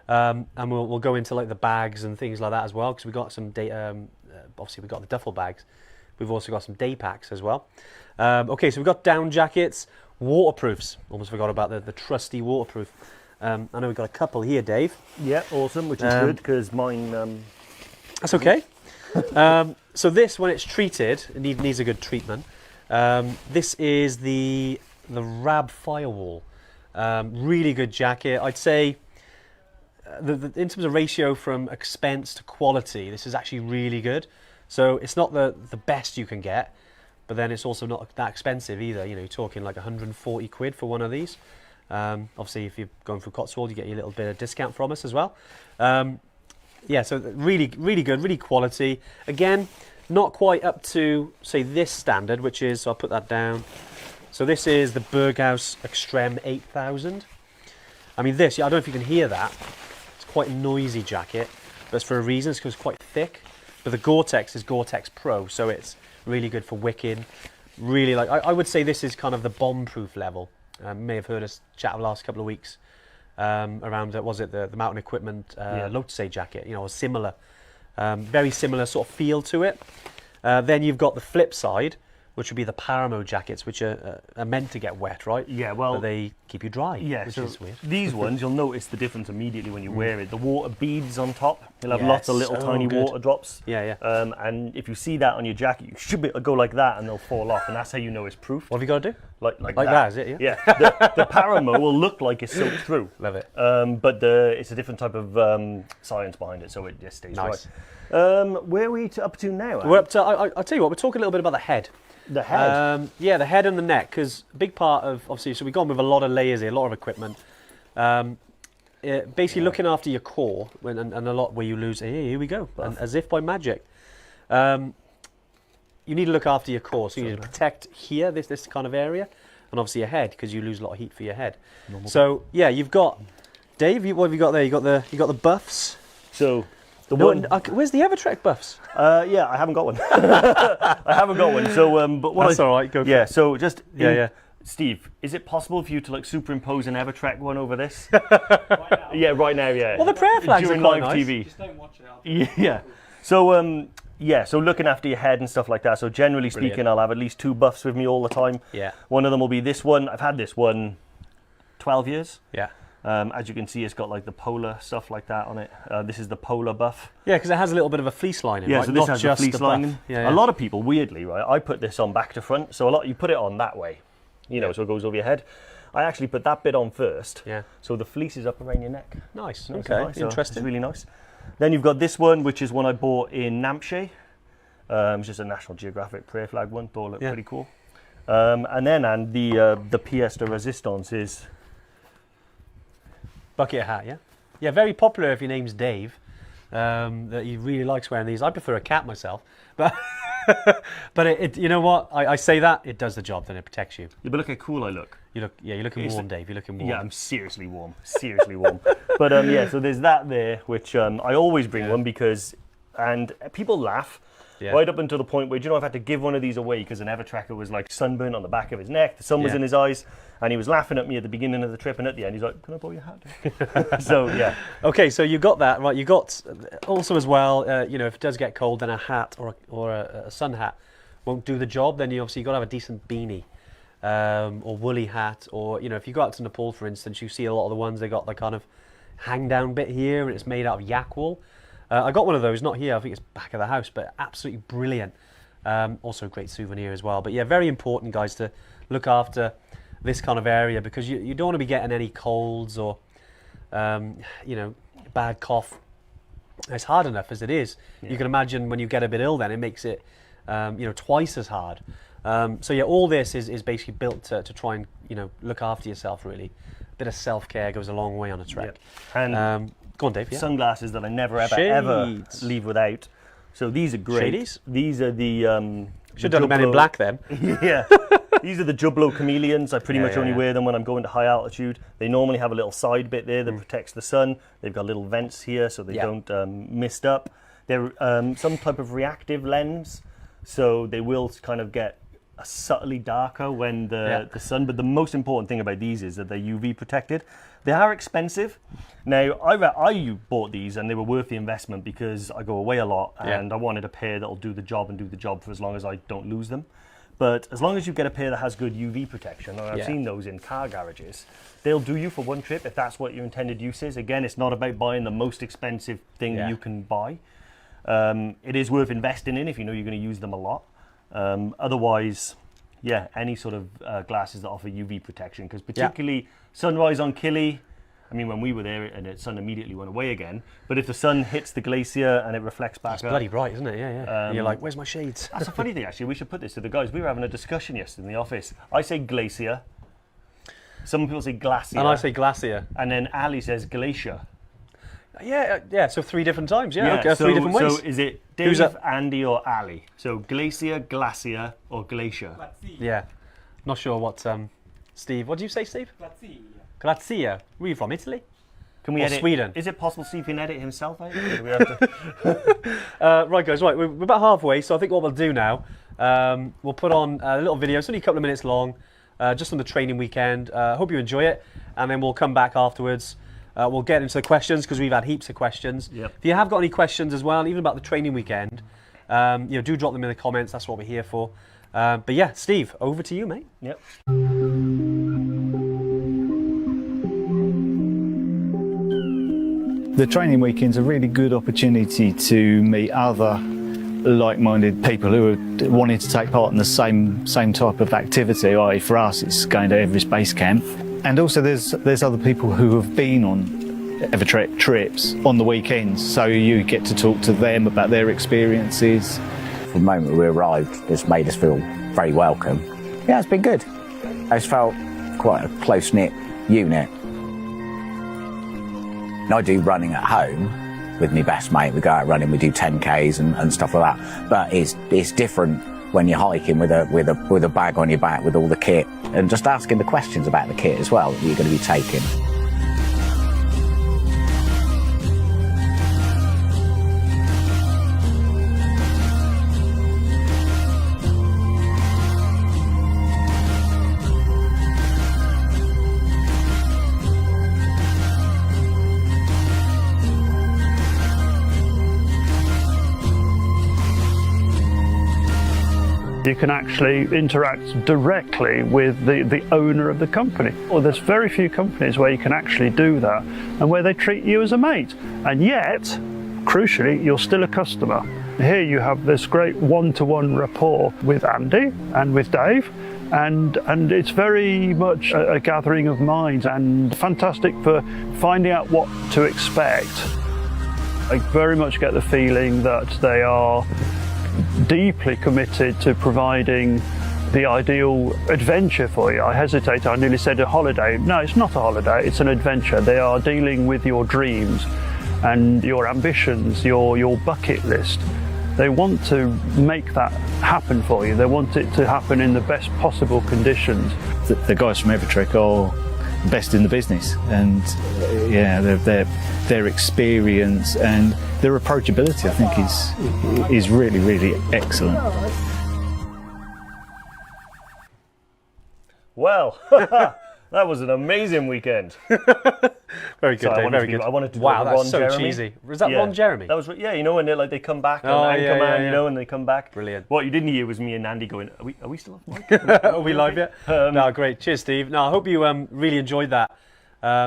and we'll go into like the bags and things like that as well, because we got some day. Obviously, we got the duffel bags. We've also got some day packs as well. Okay, so we've got down jackets, waterproofs. Almost forgot about the trusty waterproof. I know we've got a couple here, Dave. Yeah, awesome, which is good because mine. That's okay. So this, when it's treated, it needs a good treatment. This is the Rab Firewall. Really good jacket. I'd say in terms of ratio from expense to quality, this is actually really good. So it's not the best you can get, but then it's also not that expensive either. You're talking like 140 quid for one of these. Obviously, if you're going through Cotswold, you get your little bit of discount from us as well. yeah, so really, really good, really quality. Again, not quite up to, say, this standard, which is, so I'll put that down. So this is the Berghaus Extreme 8000. I mean, this, I don't know if you can hear that. It's quite a noisy jacket, but it's for a reason. It's because it's quite thick. But the Gore-Tex is Gore-Tex Pro, so it's really good for wicking. Really, like, I would say this is kind of the bomb-proof level. You may have heard us chat the last couple of weeks around, was it the Mountain Equipment Lotus jacket, you know, similar, very similar sort of feel to it. Then you've got the flip side, which would be the Paramo jackets, which are meant to get wet, right? Yeah, well, but they keep you dry, yeah, which so is weird. These ones, you'll notice the difference immediately when you wear it. The water beads on top, you'll have lots of little tiny water drops. Yeah, yeah. And if you see that on your jacket, you should be able to go like that and they'll fall off, and that's how you know it's proof. What have you got to do? Like that, is it? Yeah. Yeah. The Paramo will look like it's soaked through. Love it. But it's a different type of science behind it, so it just stays Nice. right. Where are we up to now? We're up to, I'll tell you what, we're talking a little bit about the head. The head? Yeah, the head and the neck, because a big part of, obviously, so we've gone with a lot of layers here, a lot of equipment. Basically looking after your core, and a lot where you lose, here we go, and as if by magic. You need to look after your core, so you need to protect here, this kind of area, and obviously your head, because you lose a lot of heat for your head. Normal. So, yeah, you've got, Dave, what have you got there? You got the buffs. So... where's the Evertrek buffs? Yeah, I haven't got one. I haven't got one. So, but what that's all right. Go for it. So just yeah. Steve, is it possible for you to like superimpose an Evertrek one over this? Right now. Yeah, right now. Yeah. Well, the prayer flags during are quite live nice. TV. Just don't watch it. Yeah. So so looking after your head and stuff like that. So generally speaking, I'll have at least 2 buffs with me all the time. Yeah. One of them will be this one. I've had this one 12 years. Yeah. As you can see, it's got like the polar stuff like that on it. This is the polar buff. Yeah, because it has a little bit of a fleece lining, Yeah, right? so this Not has just a fleece the buff. lining. Yeah, yeah. A lot of people, weirdly, right, I put this on back to front. So you put it on that way, you know, so it goes over your head. I actually put that bit on first. Yeah. So the fleece is up around your neck. Nice. Nice, Okay. nice. So Interesting. it's really nice. Then you've got this one, which is one I bought in Nampshire. It's just a National Geographic prayer flag one. Thought it looked pretty cool. And the pièce de résistance is... Bucket hat, yeah? Yeah, very popular if your name's Dave. That he really likes wearing these. I prefer a cap myself. But but it you know what? I say that, it does the job, then it protects you. Yeah, but look how cool I look. You're looking warm, Dave. You're looking warm. Yeah, I'm seriously warm. Seriously warm. But yeah, so there's that there, which I always bring one because, and people laugh. Yeah. Right up until the point where, do you know, I've had to give one of these away because an Evertracker was like sunburned on the back of his neck, the sun was in his eyes, and he was laughing at me at the beginning of the trip, and at the end he's like, can I borrow your hat? So, yeah. Okay, so you got that, right? You got also as well, you know, if it does get cold, then a hat or a sun hat won't do the job. Then you obviously got to have a decent beanie or woolly hat, or, you know, if you go out to Nepal, for instance, you see a lot of the ones, they got the kind of hang down bit here, and it's made out of yak wool. I got one of those, not here, I think it's back of the house, but absolutely brilliant. Also a great souvenir as well. But yeah, very important, guys, to look after this kind of area because you don't want to be getting any colds or, you know, bad cough. It's hard enough as it is. Yeah. You can imagine when you get a bit ill then, it makes it, you know, twice as hard. So yeah, all this is basically built to try and, you know, look after yourself really. A bit of self-care goes a long way on a trek. Yeah. And go on, Dave. Yeah. Sunglasses that I never ever leave without. So these are great. Shadies? These are the should have done a Men in Black then. Yeah. These are the Jublo chameleons. I pretty much only wear them when I'm going to high altitude. They normally have a little side bit there that protects the sun. They've got little vents here so they don't mist up. They're some type of reactive lens, so they will kind of get subtly darker when the sun, but the most important thing about these is that they're UV protected. They are expensive. Now, I bought these and they were worth the investment because I go away a lot and I wanted a pair that'll do the job and do the job for as long as I don't lose them. But as long as you get a pair that has good UV protection, and I've seen those in car garages, they'll do you for one trip if that's what your intended use is. Again, it's not about buying the most expensive thing you can buy. It is worth investing in if you know you're going to use them a lot. Otherwise, any sort of glasses that offer UV protection, because particularly sunrise on Kili, I mean, when we were there and the sun immediately went away again, but if the sun hits the glacier and it reflects back It's bloody bright, isn't it? Yeah. And you're like, where's my shades? That's a funny thing, actually. We should put this to the guys. We were having a discussion yesterday in the office. I say glacier. Some people say glacier. And I say glacier. And then Ali says glacier. Yeah. So 3 different times. Yeah. Okay, so, 3 different ways. So is it Who's Dave, up? Andy, or Ali? So glacier, glacier, or glacier? Yeah. Not sure what. Steve, what do you say, Steve? Grazie. Grazia. Where are you from? Italy? Can we Or edit? Sweden? Is it possible Steve can edit himself out? Or do we have to... Right, guys. Right, we're about halfway. So I think what we'll do now, we'll put on a little video. It's only a couple of minutes long, just on the training weekend. Hope you enjoy it, and then we'll come back afterwards. We'll get into the questions because we've had heaps of questions. Yep. If you have got any questions as well, even about the training weekend, do drop them in the comments. That's what we're here for. But yeah, Steve, over to you, mate. Yep. The training weekend's a really good opportunity to meet other like-minded people who are wanting to take part in the same type of activity. I.e., for us, it's going to Everest Base Camp, and also there's other people who have been on Evertrek trips on the weekends, so you get to talk to them about their experiences. From the moment we arrived, it's made us feel very welcome. Yeah, it's been good. It's felt quite a close-knit unit. I do running at home with my best mate. We go out running, we do 10Ks and stuff like that. But it's different when you're hiking with a bag on your back with all the kit, and just asking the questions about the kit as well that you're going to be taking. You can actually interact directly with the owner of the company. Well, there's very few companies where you can actually do that and where they treat you as a mate. And yet, crucially, you're still a customer. Here you have this great one-to-one rapport with Andy and with Dave, and it's very much a gathering of minds and fantastic for finding out what to expect. I very much get the feeling that they are deeply committed to providing the ideal adventure for you. I hesitate, I nearly said a holiday. No, it's not a holiday, it's an adventure. They are dealing with your dreams and your ambitions, your bucket list. They want to make that happen for you. They want it to happen in the best possible conditions. The guys from Evertrek are the best in the business, and their experience and their approachability, I think, is really, really excellent. Well, that was an amazing weekend. Very good, Dave. Very good. I wanted to do wow, Ron that's so Jeremy. cheesy. Was that Ron Jeremy? That was, yeah, you know when they come back on Oh, Anchorman, yeah. you know, and they come back. Brilliant. What you didn't hear was me and Andy going, are we still off mic? Are we live yet? No, great. Cheers, Steve. No, I hope you really enjoyed that.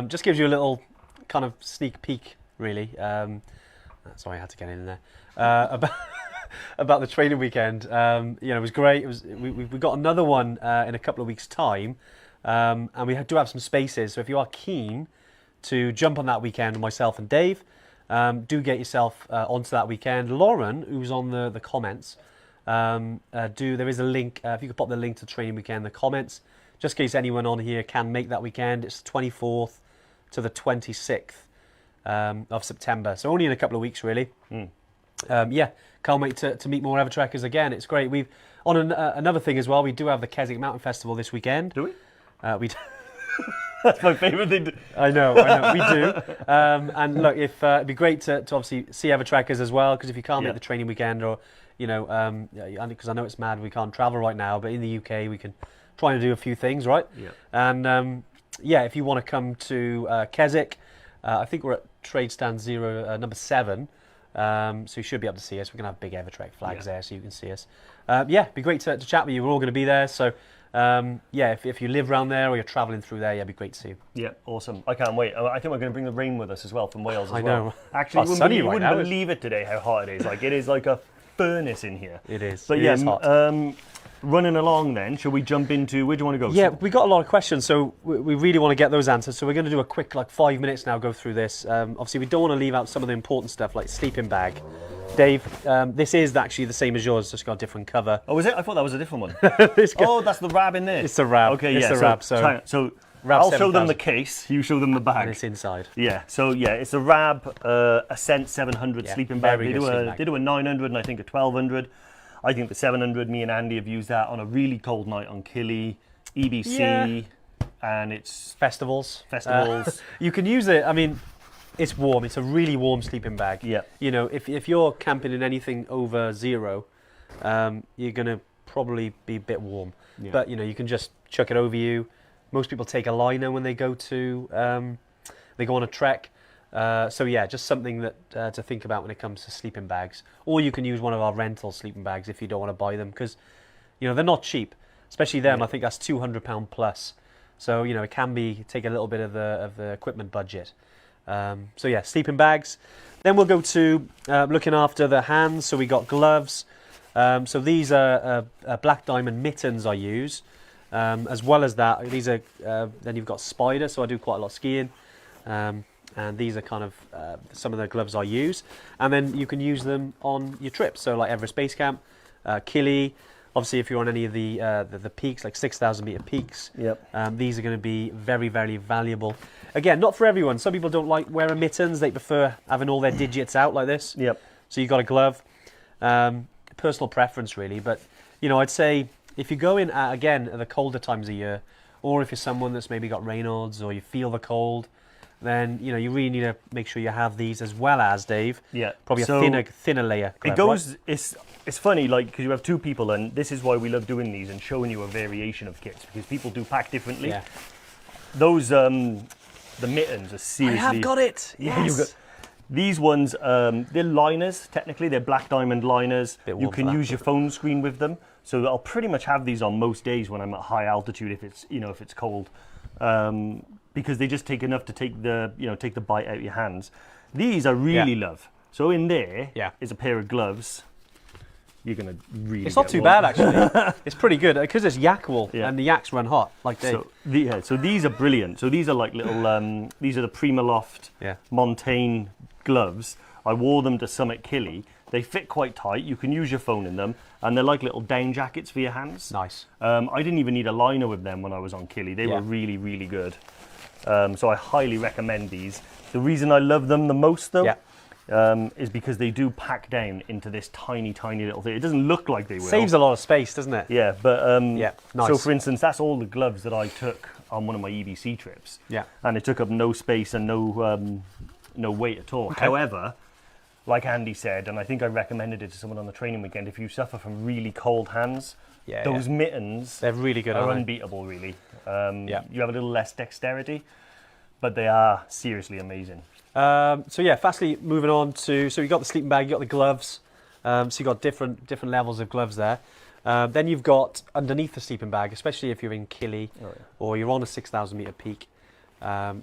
Just gives you a little kind of sneak peek, really. Sorry, I had to get in there. About the training weekend. It was great. We got another one in a couple of weeks' time, and we do have some spaces. So if you are keen to jump on that weekend with myself and Dave, do get yourself onto that weekend. Lauren, who's on the comments, there is a link. If you could pop the link to training weekend in the comments, just in case anyone on here can make that weekend. It's the 24th to the 26th of September. So only in a couple of weeks, really. Can't wait to meet more Evertrekkers again. It's great. We've on another thing as well. We do have the Keswick Mountain Festival this weekend. Do we? We do. That's my favourite thing. I know, we do. And look, it'd be great to obviously see Evertrekkers as well, because if you can't make the training weekend, or because I know it's mad we can't travel right now, but in the UK we can try and do a few things, right? Yeah. And if you want to come to Keswick, I think we're at Trade Stand 0, number 7. So you should be able to see us. We're going to have big Evertrek flags there, so you can see us. It'd be great to chat with you. We're all going to be there. So, if you live around there or you're travelling through there, it'd be great to see you. Yeah, awesome. I can't wait. I think we're going to bring the rain with us as well from Wales as well. I know. Actually, You wouldn't believe it today how hot it is. Like, it is like a furnace in here. It is. But it is hot. Running along then, shall we jump into, where do you want to go? Yeah, we got a lot of questions, so we really want to get those answered. So we're going to do a quick 5 minutes now, go through this. Obviously, we don't want to leave out some of the important stuff like sleeping bag. Dave, this is actually the same as yours, just got a different cover. Oh, is it? I thought that was a different one. Oh, that's the Rab in there. It's the Rab. Okay, it's yeah. the Rab. So Rab I'll show them the 7000. case. You show them the bag. And it's inside. Yeah, so yeah, it's a Rab Ascent 700 Yeah, sleeping bag. very good sleeping bag. They do a 900 and I think a 1200. I think the 700, me and Andy have used that on a really cold night on Killy, EBC, Yeah. and it's Festivals. You can use it, I mean, it's warm. It's a really warm sleeping bag. Yeah. You know, if you're camping in anything over 0, you're going to probably be a bit warm. Yeah. But, you know, you can just chuck it over you. Most people take a liner when they go to, they go on a trek. So yeah, just something that to think about when it comes to sleeping bags. Or you can use one of our rental sleeping bags if you don't want to buy them, because, you know, they're not cheap. Especially them, I think that's £200 plus. So, you know, it can take a little bit of the equipment budget. So yeah, sleeping bags. Then we'll go to looking after the hands. So we got gloves. So these are black diamond mittens I use. As well as that, these are then you've got spider. So I do quite a lot of skiing. And these are kind of some of the gloves I use. And then you can use them on your trips. So like Everest Base Camp, Killy. Obviously, if you're on any of the peaks, like 6,000 meter peaks, these are going to be very, very valuable. Again, not for everyone. Some people don't like wearing mittens. They prefer having all their digits out like this. Yep. So you've got a glove. Personal preference, really. But, you know, I'd say if you go in, again, at the colder times of year, or if you're someone that's maybe got Raynaud's or you feel the cold, then, you know, you really need to make sure you have these as well as, Dave. Yeah. Probably So a thinner layer. It glove, goes. right? It's funny, like, because you have two people, and this is why we love doing these and showing you a variation of kits, because people do pack differently. Yeah. Those the mittens are seriously. I have got it. Yeah, Yes. you've got these ones. They're liners. Technically, they're black diamond liners. Bit You warm can for that. use your phone screen with them. So I'll pretty much have these on most days when I'm at high altitude, if it's cold, because they just take enough to take the bite out of your hands. These I really love. So in there is a pair of gloves. You're gonna really. It's not get too warm. bad, actually. It's pretty good because it's yak wool and the yaks run hot, like Dave. So these are brilliant. So these are like little. These are the Primaloft Montaigne gloves. I wore them to Summit Killy. They fit quite tight. You can use your phone in them, and they're like little down jackets for your hands. Nice. I didn't even need a liner with them when I was on Killy. They were really, really good. So I highly recommend these. The reason I love them the most, though, is because they do pack down into this tiny, tiny little thing. It doesn't look like they will. Saves a lot of space, doesn't it? Yeah, but nice. So for instance, that's all the gloves that I took on one of my EBC trips. Yeah. And it took up no space and no weight at all. Okay. However, like Andy said, and I think I recommended it to someone on the training weekend, if you suffer from really cold hands, those mittens they're really good. are Aren't unbeatable, really. You have a little less dexterity, but they are seriously amazing. So yeah, fastly moving on to, so you got the sleeping bag, you got the gloves, so you got different levels of gloves there. Then you've got underneath the sleeping bag, especially if you're in Killy or you're on a 6,000 meter peak, or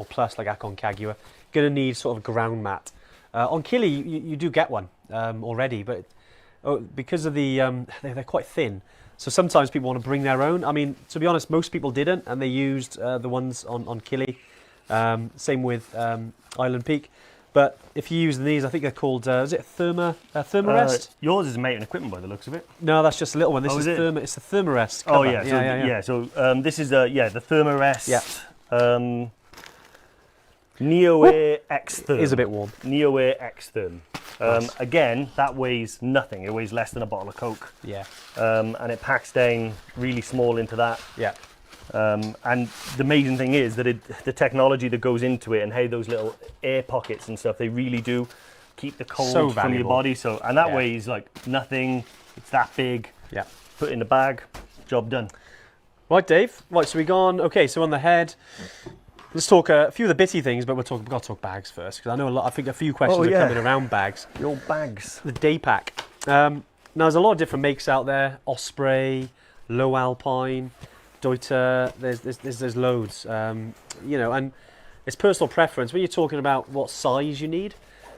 plus like Aconcagua, gonna need sort of a ground mat. On Killy, you do get one already, but because of the they're quite thin. So sometimes people want to bring their own. I mean, to be honest, most people didn't, and they used the ones on Killy. Same with Island Peak. But if you use these, I think they're called, is it Thermarest? Yours is made in equipment by the looks of it. No, that's just a little one. This is it? It's the Thermarest Oh cover. yeah, So this is the Thermarest. Yeah. NeoAir X Therm. It is a bit warm. NeoAir X Therm. Nice. Again, that weighs nothing. It weighs less than a bottle of Coke. Yeah. And it packs down really small into that. Yeah. And the amazing thing is that the technology that goes into it and how those little air pockets and stuff, they really do keep the cold So from your valuable. body. So, and that weighs like nothing. It's that big. Yeah. Put it in the bag. Job done. Right, Dave. Right, so we've gone. Okay, so on the head, let's talk a few of the bitty things, but we've got to talk bags first because I know I think a few questions are coming around bags. Your bags. The day pack. Now there's a lot of different makes out there. Osprey, Low Alpine, Deuter. There's loads. And it's personal preference. When you're talking about what size you need,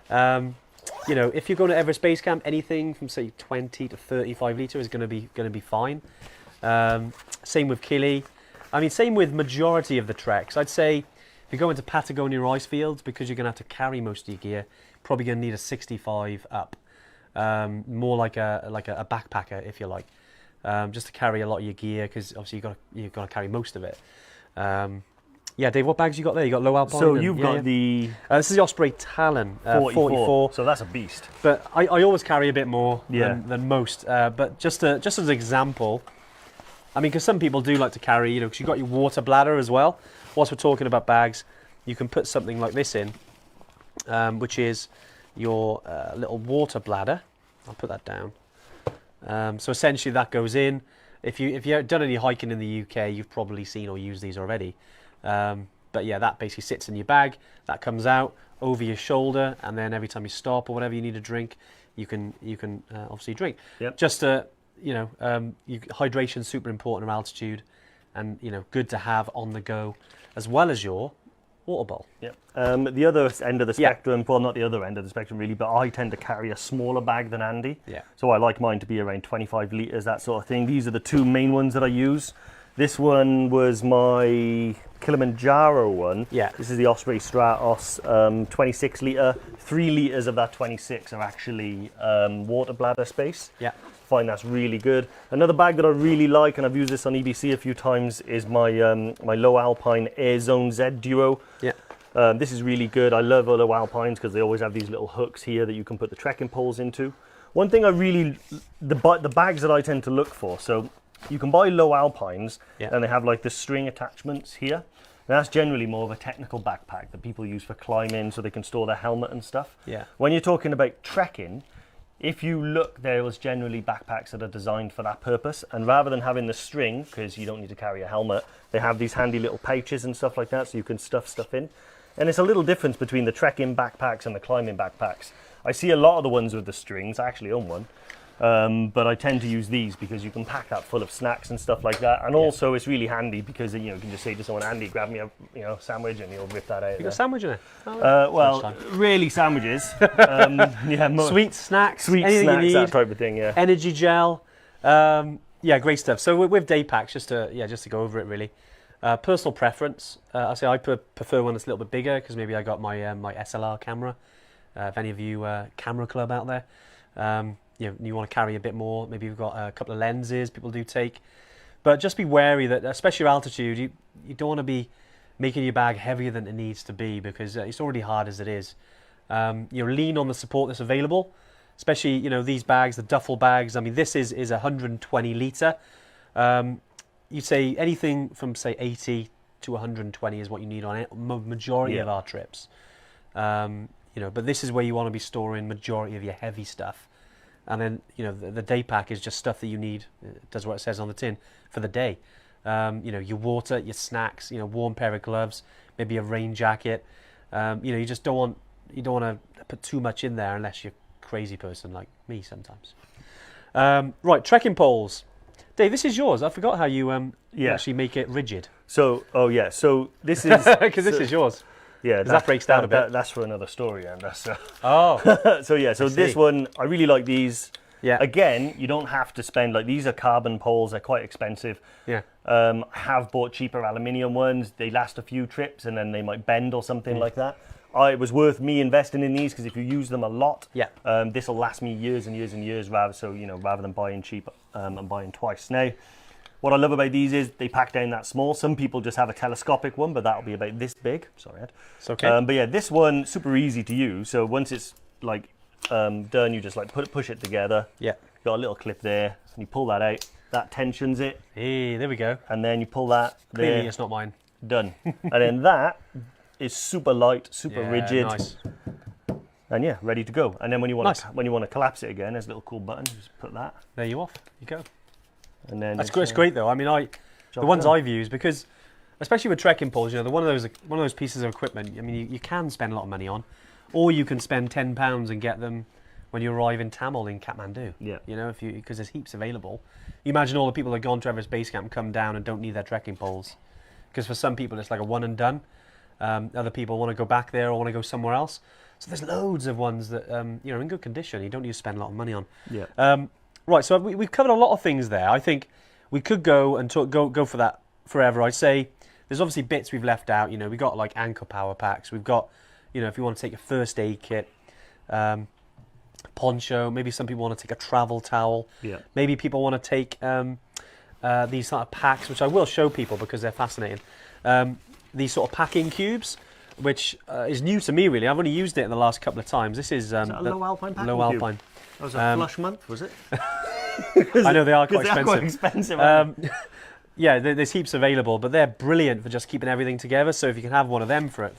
if you're going to Everest Base Camp, anything from say 20 to 35 litre is going to be fine. Same with Killy. I mean, same with majority of the treks. I'd say if you go into Patagonia ice fields, because you're going to have to carry most of your gear, probably going to need a 65 up. More like a backpacker, if you like. just to carry a lot of your gear, because obviously you've got to carry most of it. Yeah, Dave, what bags you got there? You got low alpine. So you've got the this is the Osprey Talon 44. So that's a beast. But I always carry a bit more Yeah. than most. But just as an example, I mean, because some people do like to carry, you know, because you've got your water bladder as well. Whilst we're talking about bags, you can put something like this in, which is your little water bladder. I'll put that down. So essentially that goes in. If you've done any hiking in the UK, you've probably seen or used these already. But yeah, that basically sits in your bag. That comes out over your shoulder, and then every time you stop or whatever you need to drink, you can obviously drink. Yep. Just to, you know, hydration is super important at altitude, and you know, good to have on the go, as well as your water bowl. Yep. The other end of the spectrum, well, not the other end of the spectrum really, but I tend to carry a smaller bag than Andy. Yeah. So I like mine to be around 25 litres, that sort of thing. These are the two main ones that I use. This one was my Kilimanjaro one. Yeah. This is the Osprey Stratos 26 litre. 3 litres of that 26 are actually water bladder space. Yeah. Find that's really good. Another bag that I really like, and I've used this on EBC a few times, is my my Low Alpine Air Zone Z Duo. Yeah. This is really good. I love Low Alpines because they always have these little hooks here that you can put the trekking poles into. One thing I really, the bags that I tend to look for, so you can buy Low Alpines, Yeah. and they have like the string attachments here. Now, that's generally more of a technical backpack that people use for climbing, so they can store their helmet and stuff. Yeah. When you're talking about trekking, if you look, there was generally backpacks that are designed for that purpose, and rather than having the string, because you don't need to carry a helmet, they have these handy little pouches and stuff like that, so you can stuff stuff in. And it's a little difference between the trekking backpacks and the climbing backpacks. I see a lot of the ones with the strings. I actually own one. But I tend to use these because you can pack that full of snacks and stuff like that, and also it's really handy because, you know, you can just say to someone, Andy, grab me a sandwich, and he'll rip that out. You got a sandwich in it? Well, lunchtime. really sandwiches. Yeah, Sweet snacks, sweet anything snacks, you that need. type of thing. Yeah. Energy gel. Yeah, great stuff. So with day packs, just to go over it really. Personal preference. I say I prefer one that's a little bit bigger because maybe I got my my SLR camera. If any of you camera club out there, you want to carry a bit more. Maybe you've got a couple of lenses. People do take, but just be wary that, especially at altitude, you don't want to be making your bag heavier than it needs to be because it's already hard as it is. Lean on the support that's available, especially these bags, the duffel bags. I mean, this is 120 litre. You'd say anything from say 80 to 120 is what you need on it. Majority of our trips. But this is where you want to be storing majority of your heavy stuff. And then, the day pack is just stuff that you need. It does what it says on the tin for the day. Your water, your snacks, warm pair of gloves, maybe a rain jacket. You just don't want to put too much in there unless you're a crazy person like me sometimes. Right, trekking poles. Dave, this is yours. I forgot how you actually make it rigid. So this is because this is yours. Yeah, that breaks down a bit. That's for another story, and that's. Oh. So this one, I really like these. Yeah. Again, you don't have to spend these are carbon poles. They're quite expensive. Yeah. I have bought cheaper aluminium ones. They last a few trips, and then they might bend or something like that. It was worth me investing in these because if you use them a lot, this will last me years and years and years. Rather than buying cheap and buying twice. Now, what I love about these is they pack down that small. Some people just have a telescopic one, but that'll be about this big. Sorry, Ed. It's okay. But yeah, this one super easy to use. So once it's done, you just push it together. Yeah. Got a little clip there, and you pull that out. That tensions it. Hey, there we go. And then you pull that. Clearly, there. it's not mine. Done. And then that is super light, super rigid. Nice. And yeah, ready to go. And then when you want to collapse it again, there's a little cool button. Just put that. There you off. You go. And then it's great though. I mean, the ones I've used, because especially with trekking poles, one of those pieces of equipment. I mean, you can spend a lot of money on, or you can spend £10 and get them when you arrive in Tamil in Kathmandu. Yeah. Because there's heaps available. You imagine all the people that have gone to Everest Base Camp and come down and don't need their trekking poles, because for some people it's like a one and done. Other people want to go back there or want to go somewhere else. So there's loads of ones that in good condition. You don't need to spend a lot of money on. Yeah. Right, so we've covered a lot of things there. I think we could go and go for that forever. I'd say there's obviously bits we've left out. We've got like anchor power packs. We've got, if you want to take a first aid kit, poncho. Maybe some people want to take a travel towel. Yeah. Maybe people want to take these sort of packs, which I will show people because they're fascinating. These sort of packing cubes, which is new to me really. I've only used it in the last couple of times. This is, Is that a low alpine packing low cube? alpine. That was a flush month, was it? I know they are quite expensive. Quite expensive. Aren't they? Yeah, there's heaps available, but they're brilliant for just keeping everything together. So if you can have one of them for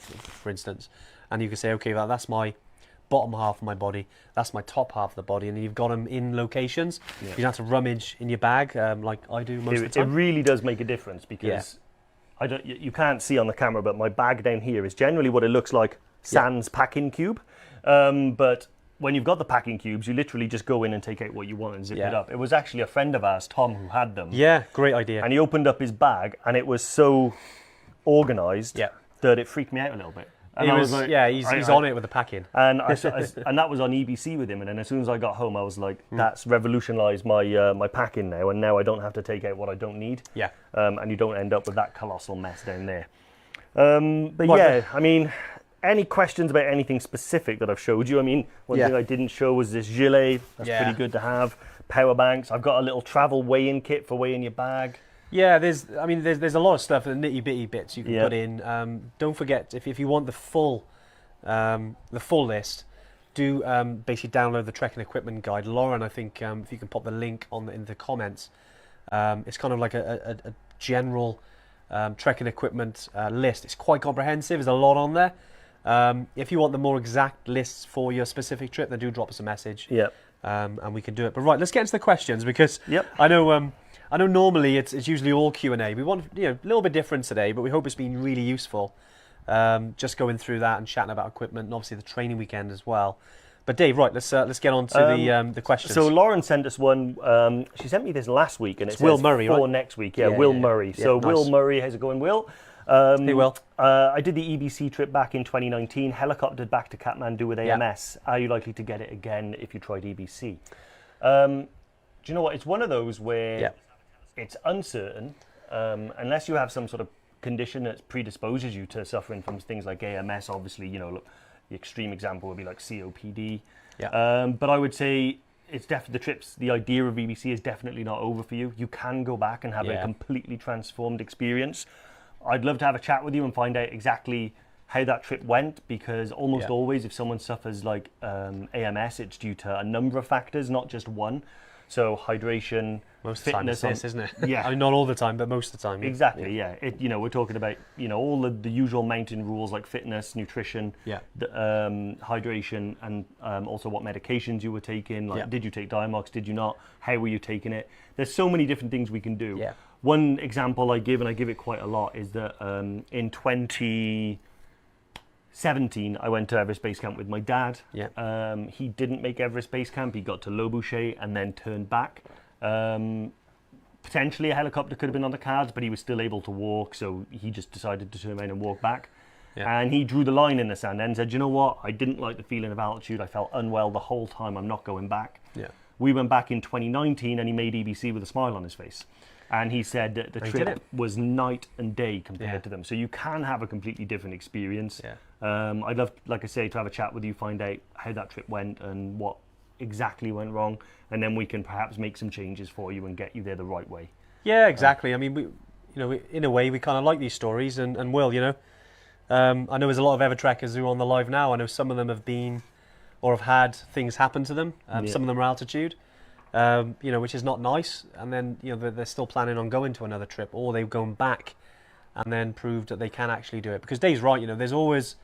instance, and you can say, okay, well, that's my bottom half of my body, that's my top half of the body, and you've got them in locations. Yeah. You don't have to rummage in your bag like I do most of the It time. really does make a difference because you can't see on the camera, but my bag down here is generally what it looks like, sans packing cube. But when you've got the packing cubes, you literally just go in and take out what you want and zip it up. It was actually a friend of ours, Tom, who had them. Yeah, great idea. And he opened up his bag, and it was so organised that it freaked me out a little bit. And He I was, like, he's on it with the packing. And and that was on EBC with him. And then as soon as I got home, I was like, that's revolutionised my my packing now. And now I don't have to take out what I don't need. Yeah. And you don't end up with that colossal mess down there. But I mean, any questions about anything specific that I've showed you? I mean, one thing I didn't show was this gilet. That's pretty good to have. Power banks. I've got a little travel weigh-in kit for weighing your bag. Yeah, there's a lot of stuff, the nitty bitty bits you can put in. Don't forget if you want the full list, do basically download the trekking equipment guide. Lauren, I think if you can pop the link in the comments, it's kind of like a general trekking equipment list. It's quite comprehensive. There's a lot on there. If you want the more exact lists for your specific trip, then do drop us a message. Yeah. And we can do it. But right, let's get into the questions because Yep. I know normally it's usually all Q&A. We want a little bit different today, but we hope it's been really useful. Just going through that and chatting about equipment, and obviously the training weekend as well. But Dave, right, let's get on to the questions. So Lauren sent us one. She sent me this last week, and it's Will Murray, for right? next week. Yeah, Will Murray. Yeah, So nice. Will Murray, how's it going, Will? Hey, Will. I did the EBC trip back in 2019, helicoptered back to Kathmandu with AMS. Are you likely to get it again if you tried EBC? Do you know what? It's one of those where it's uncertain, unless you have some sort of condition that predisposes you to suffering from things like AMS. Obviously, look, the extreme example would be like COPD. Yeah. But I would say it's the idea of EBC is definitely not over for you. You can go back and have a completely transformed experience. I'd love to have a chat with you and find out exactly how that trip went, because almost always if someone suffers like AMS, it's due to a number of factors, not just one. So hydration, Most of the time it's fitness, this, isn't it? Yeah. I mean, not all the time, but most of the time. Exactly, yeah. We're talking about, all the usual mountain rules like fitness, nutrition, hydration, and also what medications you were taking. Like, did you take Diamox? Did you not? How were you taking it? There's so many different things we can do. Yeah. One example I give, and I give it quite a lot, is that in 2017, I went to Everest Base Camp with my dad. Yeah. He didn't make Everest Base Camp. He got to Le Boucher and then turned back. Potentially a helicopter could have been on the cards, but he was still able to walk, so he just decided to turn around and walk back. Yeah. And he drew the line in the sand and said, you know what? I didn't like the feeling of altitude. I felt unwell the whole time. I'm not going back. Yeah. We went back in 2019 and he made EBC with a smile on his face. And he said that the trip was night and day compared to them. So you can have a completely different experience. Yeah. I'd love, like I say, to have a chat with you, find out how that trip went and what exactly went wrong. And then we can perhaps make some changes for you and get you there the right way. Yeah, exactly. I mean, we in a way, we kind of like these stories. And Will, I know there's a lot of Evertrekkers who are on the live now. I know some of them have been or have had things happen to them. Some of them are altitude. Which is not nice, and then they're still planning on going to another trip, or they've gone back and then proved that they can actually do it. Because Dave's right, there's always,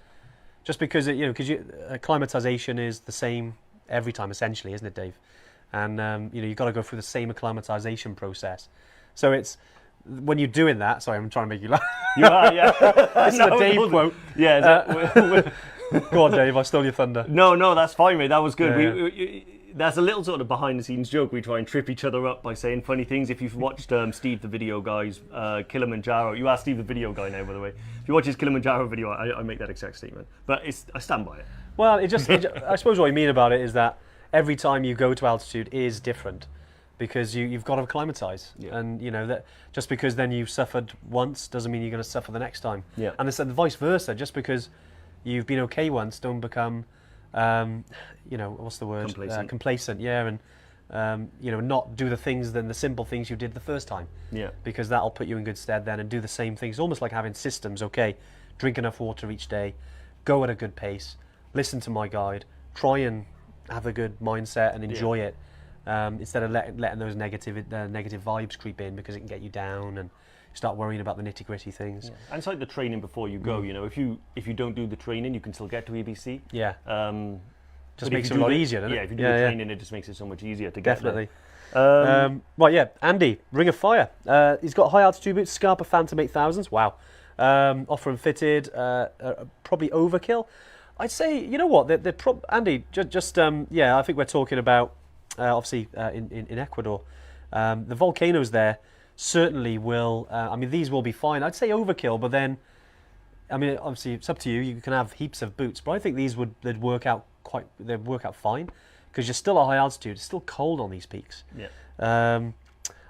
just because acclimatization is the same every time essentially, isn't it, Dave? And you've got to go through the same acclimatization process. So it's when you're doing that. Sorry, I'm trying to make you laugh. You are, yeah. This is a Dave quote. Yeah. Go on, Dave. I stole your thunder. No, that's fine, mate. That was good. Yeah, That's a little sort of behind-the-scenes joke. We try and trip each other up by saying funny things. If you've watched Steve the Video Guy's Kilimanjaro, you are Steve the Video Guy now, by the way. If you watch his Kilimanjaro video, I make that exact statement. But I stand by it. Well, I suppose what I mean about it is that every time you go to altitude is different, because you've got to acclimatise. Yeah. And that just because then you've suffered once doesn't mean you're going to suffer the next time. Yeah. And it's the vice versa. Just because you've been okay once, don't become you know, what's the word? Complacent. Yeah, and you know, not do the things, then the simple things you did the first time. Yeah. Because that'll put you in good stead then, and do the same things. Almost like having systems. Okay, drink enough water each day, go at a good pace, listen to my guide, try and have a good mindset and enjoy it, instead of letting those negative vibes creep in, because it can get you down and start worrying about the nitty gritty things. Yeah. And it's like the training before you go. You know, if you don't do the training, you can still get to EBC. Yeah. Just But makes if it you a lot do the- easier, doesn't it? Yeah, if you do the training, it just makes it so much easier to Definitely. get there. Right, yeah, Andy, Ring of Fire. He's got high altitude boots, Scarpa Phantom 8000s. Wow. Offer and fitted, probably overkill. I'd say, you know what, Andy, yeah, I think we're talking about, obviously, in Ecuador. The volcanoes there certainly will, I mean, these will be fine. I'd say overkill, but then, I mean, obviously, it's up to you. You can have heaps of boots, but I think they'd work out fine, because you're still at high altitude. It's still cold on these peaks. Yeah.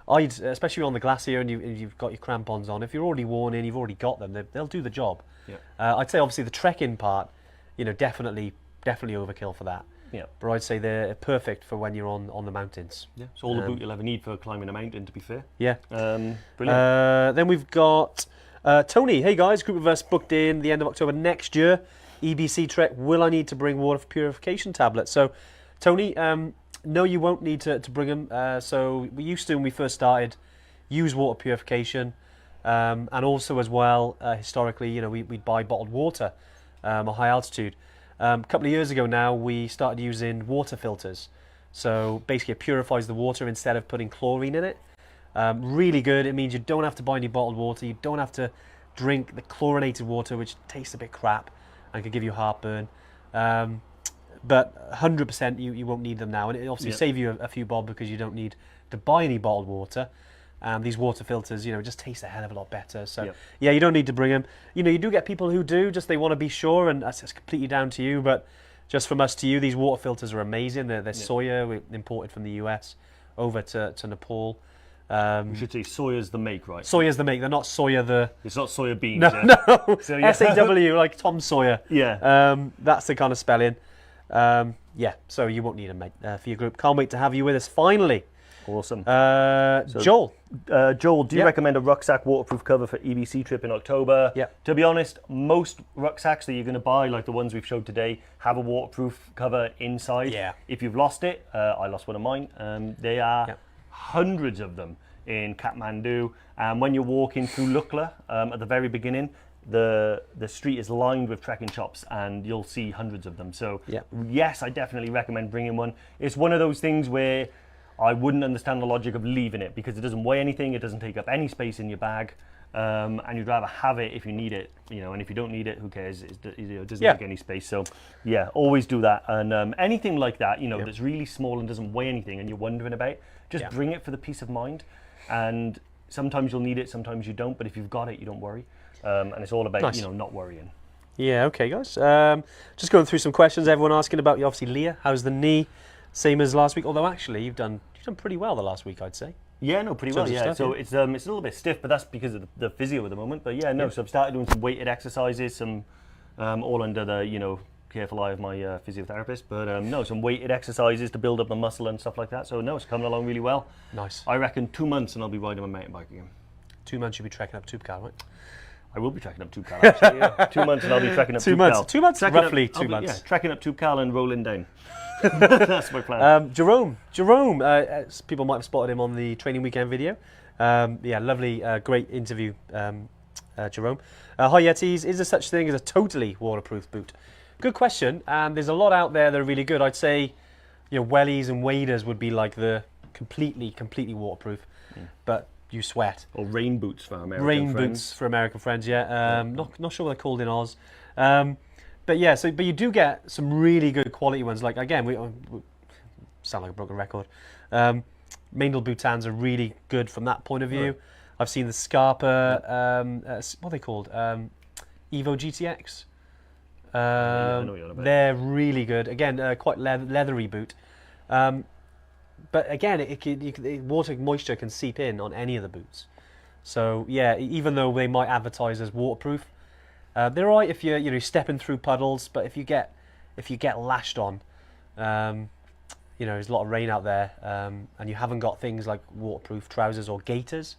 Especially on the glacier, and you've got your crampons on. If you're already worn in, you've already got them. They'll do the job. Yeah. I'd say obviously the trekking part, you know, definitely overkill for that. Yeah. But I'd say they're perfect for when you're on the mountains. Yeah. It's all the boot you'll ever need for climbing a mountain, to be fair. Yeah. Brilliant. Then we've got Tony. Hey guys, group of us booked in the end of October next year. EBC trek. Will I need to bring water purification tablets? So, Tony, no, you won't need to bring them. So we used to, when we first started, use water purification, and also as well, historically, you know, we'd buy bottled water at high altitude. A couple of years ago now, we started using water filters. So basically, it purifies the water instead of putting chlorine in it. Really good. It means you don't have to buy any bottled water. You don't have to drink the chlorinated water, which tastes a bit crap and can give you heartburn. But 100% you won't need them now, and it obviously save you a few bob, because you don't need to buy any bottled water. These water filters, you know, just taste a hell of a lot better. So yeah, you don't need to bring them. You know, you do get people who do, just they want to be sure, and that's completely down to you. But just from us to you, these water filters are amazing. They're soya, we imported from the US over to Nepal. We should say soya's the make, right? Soya's the make. They're not soya the. It's not soya beans. No, yeah? no. So, yeah. SAW, like Tom Sawyer. Yeah. That's the kind of spelling. Yeah, so you won't need them, mate, for your group. Can't wait to have you with us finally. Awesome. Joel. Joel, do you recommend a rucksack waterproof cover for EBC trip in October? Yeah. To be honest, most rucksacks that you're going to buy, like the ones we've showed today, have a waterproof cover inside. Yeah. If you've lost it, I lost one of mine. There are hundreds of them in Kathmandu. And when you're walking through Lukla at the very beginning, the street is lined with trekking shops, and you'll see hundreds of them. So yes, I definitely recommend bringing one. It's one of those things where I wouldn't understand the logic of leaving it, because it doesn't weigh anything, it doesn't take up any space in your bag, and you'd rather have it if you need it, you know. And if you don't need it, who cares? It doesn't take any space. So yeah, always do that. And anything like that, you know, that's really small and doesn't weigh anything, and you're wondering about, just bring it for the peace of mind. And sometimes you'll need it, sometimes you don't. But if you've got it, you don't worry. And it's all about you know, not worrying. Yeah, okay, guys. Just going through some questions. Everyone asking about, obviously, Leah. How's the knee? Same as last week. Although actually, you've done pretty well the last week, I'd say. Yeah, no, pretty well. Yeah, stuff, so it's a little bit stiff, but that's because of the physio at the moment. But yeah, no. So I've started doing some weighted exercises, some all under the careful eye of my physiotherapist. But no, some weighted exercises to build up the muscle and stuff like that. So no, it's coming along really well. Nice. I reckon 2 months and I'll be riding my mountain bike again. 2 months you'll be trekking up Tubcal, right? I will be trekking up Tubcal, actually. Yeah. 2 months and I'll be trekking up 2 Tubcal. months. 2 months. Trekking Roughly up, 2 months. Yeah, trekking up Tubcal and rolling down. That's my plan. Jerome, people might have spotted him on the training weekend video. Yeah, lovely, great interview, Jerome. Hi Yetis, is there such thing as a totally waterproof boot? Good question, and there's a lot out there that are really good. I'd say, you know, wellies and waders would be like the completely waterproof, but you sweat. Or rain boots for American friends. Boots for American friends, yeah. Not sure what they're called in Oz. But yeah, but you do get some really good quality ones. Like, again, we sound like a broken record. Meindl Boutans are really good from that point of view. Right. I've seen the Scarpa, what are they called? Evo GTX. I know what you're on about. They're really good. Again, quite leathery boot. But again, water moisture can seep in on any of the boots. So yeah, even though they might advertise as waterproof, they're all right if you're stepping through puddles. But if you get if you get lashed on, you know, there's a lot of rain out there, and you haven't got things like waterproof trousers or gaiters,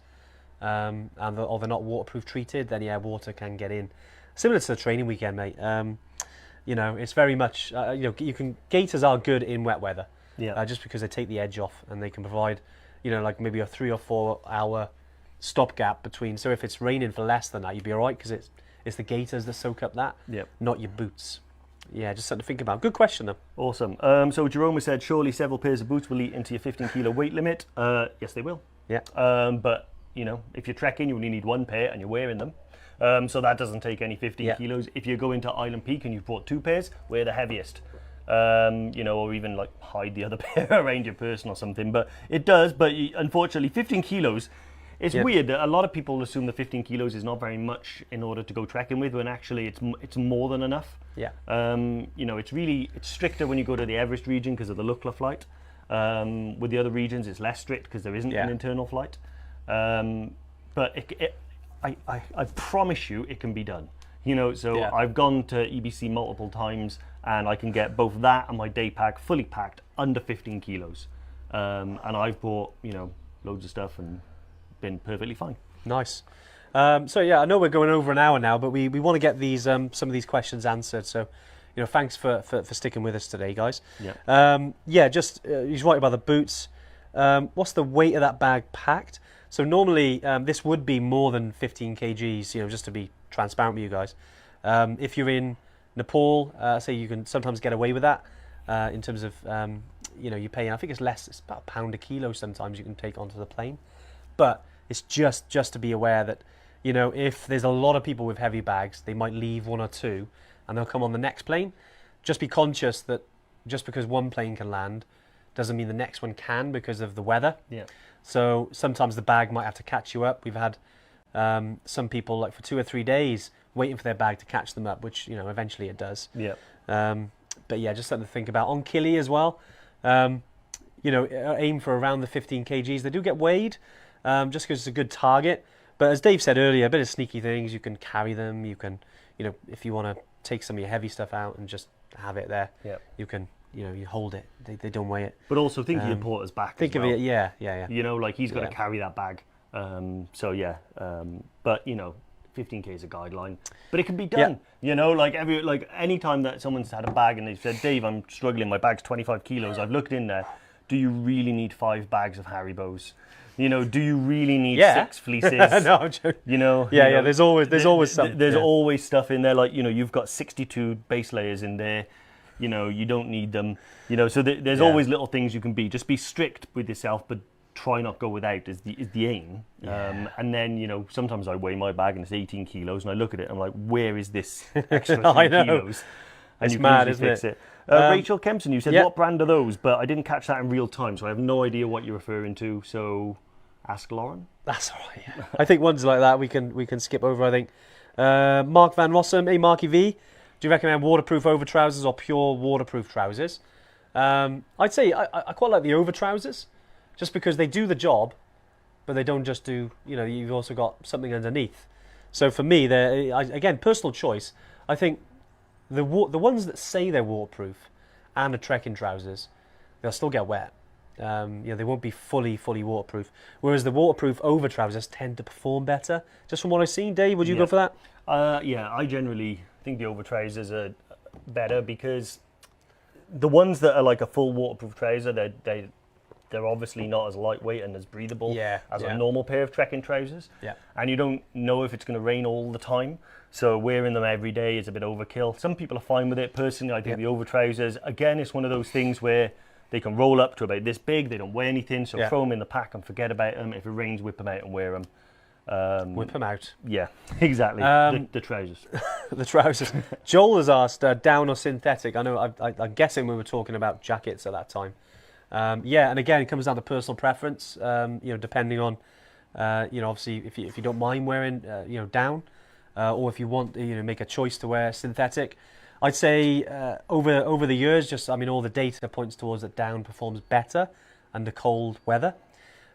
or they're not waterproof treated, then yeah, water can get in. Similar to the training weekend, mate. You know, it's very much, you know, gaiters are good in wet weather, just because they take the edge off and they can provide, you know, like maybe a 3 or 4 hour stopgap between. So if it's raining for less than that, you'd be all right, because it's the gaiters that soak up that, not your boots. Yeah, just something to think about. Good question, though. Awesome. So Jerome has said, surely several pairs of boots will eat into your 15 kilo weight limit. Yes, they will. Yeah. But, you know, if you're trekking, you only need 1 pair and you're wearing them. So that doesn't take any 15 kilos. If you go into Island Peak and you've brought 2 pairs, wear the heaviest. You know, or even like hide the other pair around your person or something. But it does, but unfortunately 15 kilos, it's weird. A lot of people assume that 15 kilos is not very much in order to go trekking with, when actually it's more than enough. Yeah. You know, it's stricter when you go to the Everest region because of the Lukla flight. With the other regions, it's less strict because there isn't an internal flight. But I promise you, it can be done. You know, so I've gone to EBC multiple times, and I can get both that and my day pack fully packed under 15 kilos. And I've bought, you know, loads of stuff and been perfectly fine. Nice. So yeah, I know we're going over an hour now, but we want to get these some of these questions answered. So, you know, thanks for sticking with us today, guys. Yeah. Just he's right about the boots. What's the weight of that bag packed? So normally this would be more than 15 kgs. You know, just to be transparent with you guys. If you're in Nepal, say you can sometimes get away with that in terms of you know, you pay. I think it's less. It's about £1 a kilo sometimes you can take onto the plane. But it's just to be aware that, you know, if there's a lot of people with heavy bags, they might leave 1 or 2 and they'll come on the next plane. Just be conscious that just because one plane can land doesn't mean the next one can, because of the weather. Yeah. So sometimes the bag might have to catch you up. We've had some people, like, for 2 or 3 days waiting for their bag to catch them up, which, you know, eventually it does. Yeah. But yeah, just something to think about. On Kili as well, you know, aim for around the 15 kgs. They do get weighed, just because it's a good target. But as Dave said earlier, a bit of sneaky things. You can carry them. You can, you know, if you want to take some of your heavy stuff out and just have it there, you can, you know, you hold it. They don't weigh it. But also think of your porter's back. Think as well. of it, yeah. You know, like he's got to carry that bag. So yeah, but you know, 15k is a guideline, but it can be done. You know, like any time that someone's had a bag and they've said, Dave, I'm struggling. My bag's 25 kilos. I've looked in there. Do you really need 5 bags of Haribos? You know, do you really need 6 fleeces? No, I'm joking. You know, yeah. There's always something. There's always stuff in there. Like, you know, you've got 62 base layers in there. You know, you don't need them. You know, so there's always little things you can be. Just be strict with yourself, but try not go without is the aim. And then, you know, sometimes I weigh my bag and it's 18 kilos, and I look at it and I'm like, where is this extra 3 kilos? And it's you mad, can isn't fix it? Rachel Kempson, you said, what brand are those? But I didn't catch that in real time, so I have no idea what you're referring to. So ask Lauren. That's all right. Yeah. I think ones like that we can skip over. I think Mark Van Rossum, hey Marky V, do you recommend waterproof over trousers or pure waterproof trousers? I'd say I quite like the over trousers, just because they do the job, but they don't just do. You know, you've also got something underneath. So for me, again, personal choice. I think the ones that say they're waterproof and are trekking trousers, they'll still get wet. You know, they won't be fully waterproof. Whereas the waterproof over trousers tend to perform better. Just from what I've seen, Dave, would you go for that? Yeah, I generally think the over trousers are better, because the ones that are like a full waterproof trouser, they're obviously not as lightweight and as breathable as a normal pair of trekking trousers. Yeah. And you don't know if it's going to rain all the time. So wearing them every day is a bit overkill. Some people are fine with it. Personally, I think the over trousers, again, it's one of those things where they can roll up to about this big. They don't weigh anything. So throw them in the pack and forget about them. If it rains, whip them out and wear them. Whip them out. Yeah, exactly. The trousers. The trousers. Joel has asked, down or synthetic? I know, I'm guessing we were talking about jackets at that time. Yeah, and again, it comes down to personal preference. You know, depending on, you know, obviously, if you don't mind wearing, you know, down, or if you want, you know, make a choice to wear synthetic, I'd say over the years, just, I mean, all the data points towards that down performs better under cold weather.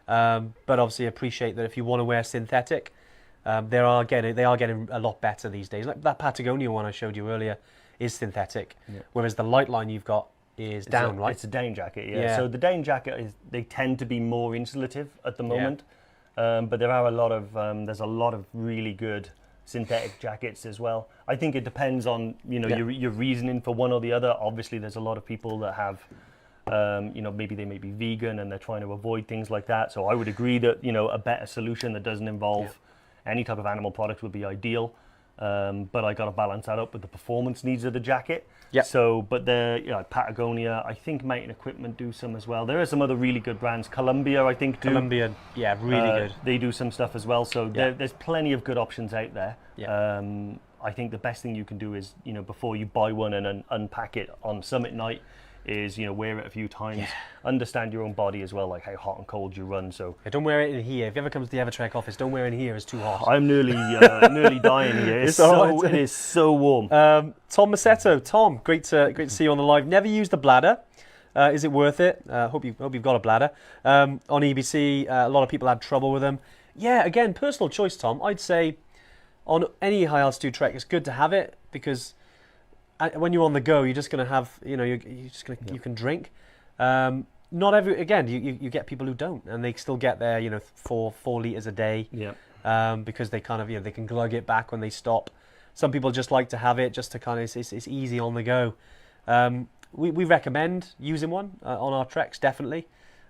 But obviously, appreciate that if you want to wear synthetic, they are getting a lot better these days. Like that Patagonia one I showed you earlier, is synthetic, whereas the light line you've got is down, right? It's a down jacket, yeah. So the down jacket they tend to be more insulative at the moment, but there are there's a lot of really good synthetic jackets as well. I think it depends on your reasoning for one or the other. Obviously, there's a lot of people that have maybe they may be vegan and they're trying to avoid things like that. So I would agree that a better solution that doesn't involve any type of animal product would be ideal. But I got to balance that up with the performance needs of the jacket. Yep. So, but Patagonia, I think Mountain Equipment do some as well. There are some other really good brands. Columbia, I think, do. Columbia, yeah, really good. They do some stuff as well. So there's plenty of good options out there. Yeah. I think the best thing you can do is, before you buy one and unpack it on summit night, is wear it a few times, understand your own body as well, like how hot and cold you run. So don't wear it in here. If you ever come to the Evertrek office, don't wear it in here. It's too hot. I'm nearly dying here. It is so warm. Tom Massetto, Tom, great to see you on the live. Never used the bladder. Is it worth it? Hope you've got a bladder. On EBC, a lot of people had trouble with them. Yeah, again, personal choice, Tom. I'd say on any high altitude trek, it's good to have it because when you're on the go, you're just going to have, you can drink. Not every, again, you get people who don't, and they still get their, 4 litres a day. Yeah. Because they kind of, they can glug it back when they stop. Some people just like to have it just to kind of, it's easy on the go. We recommend using one on our treks, definitely.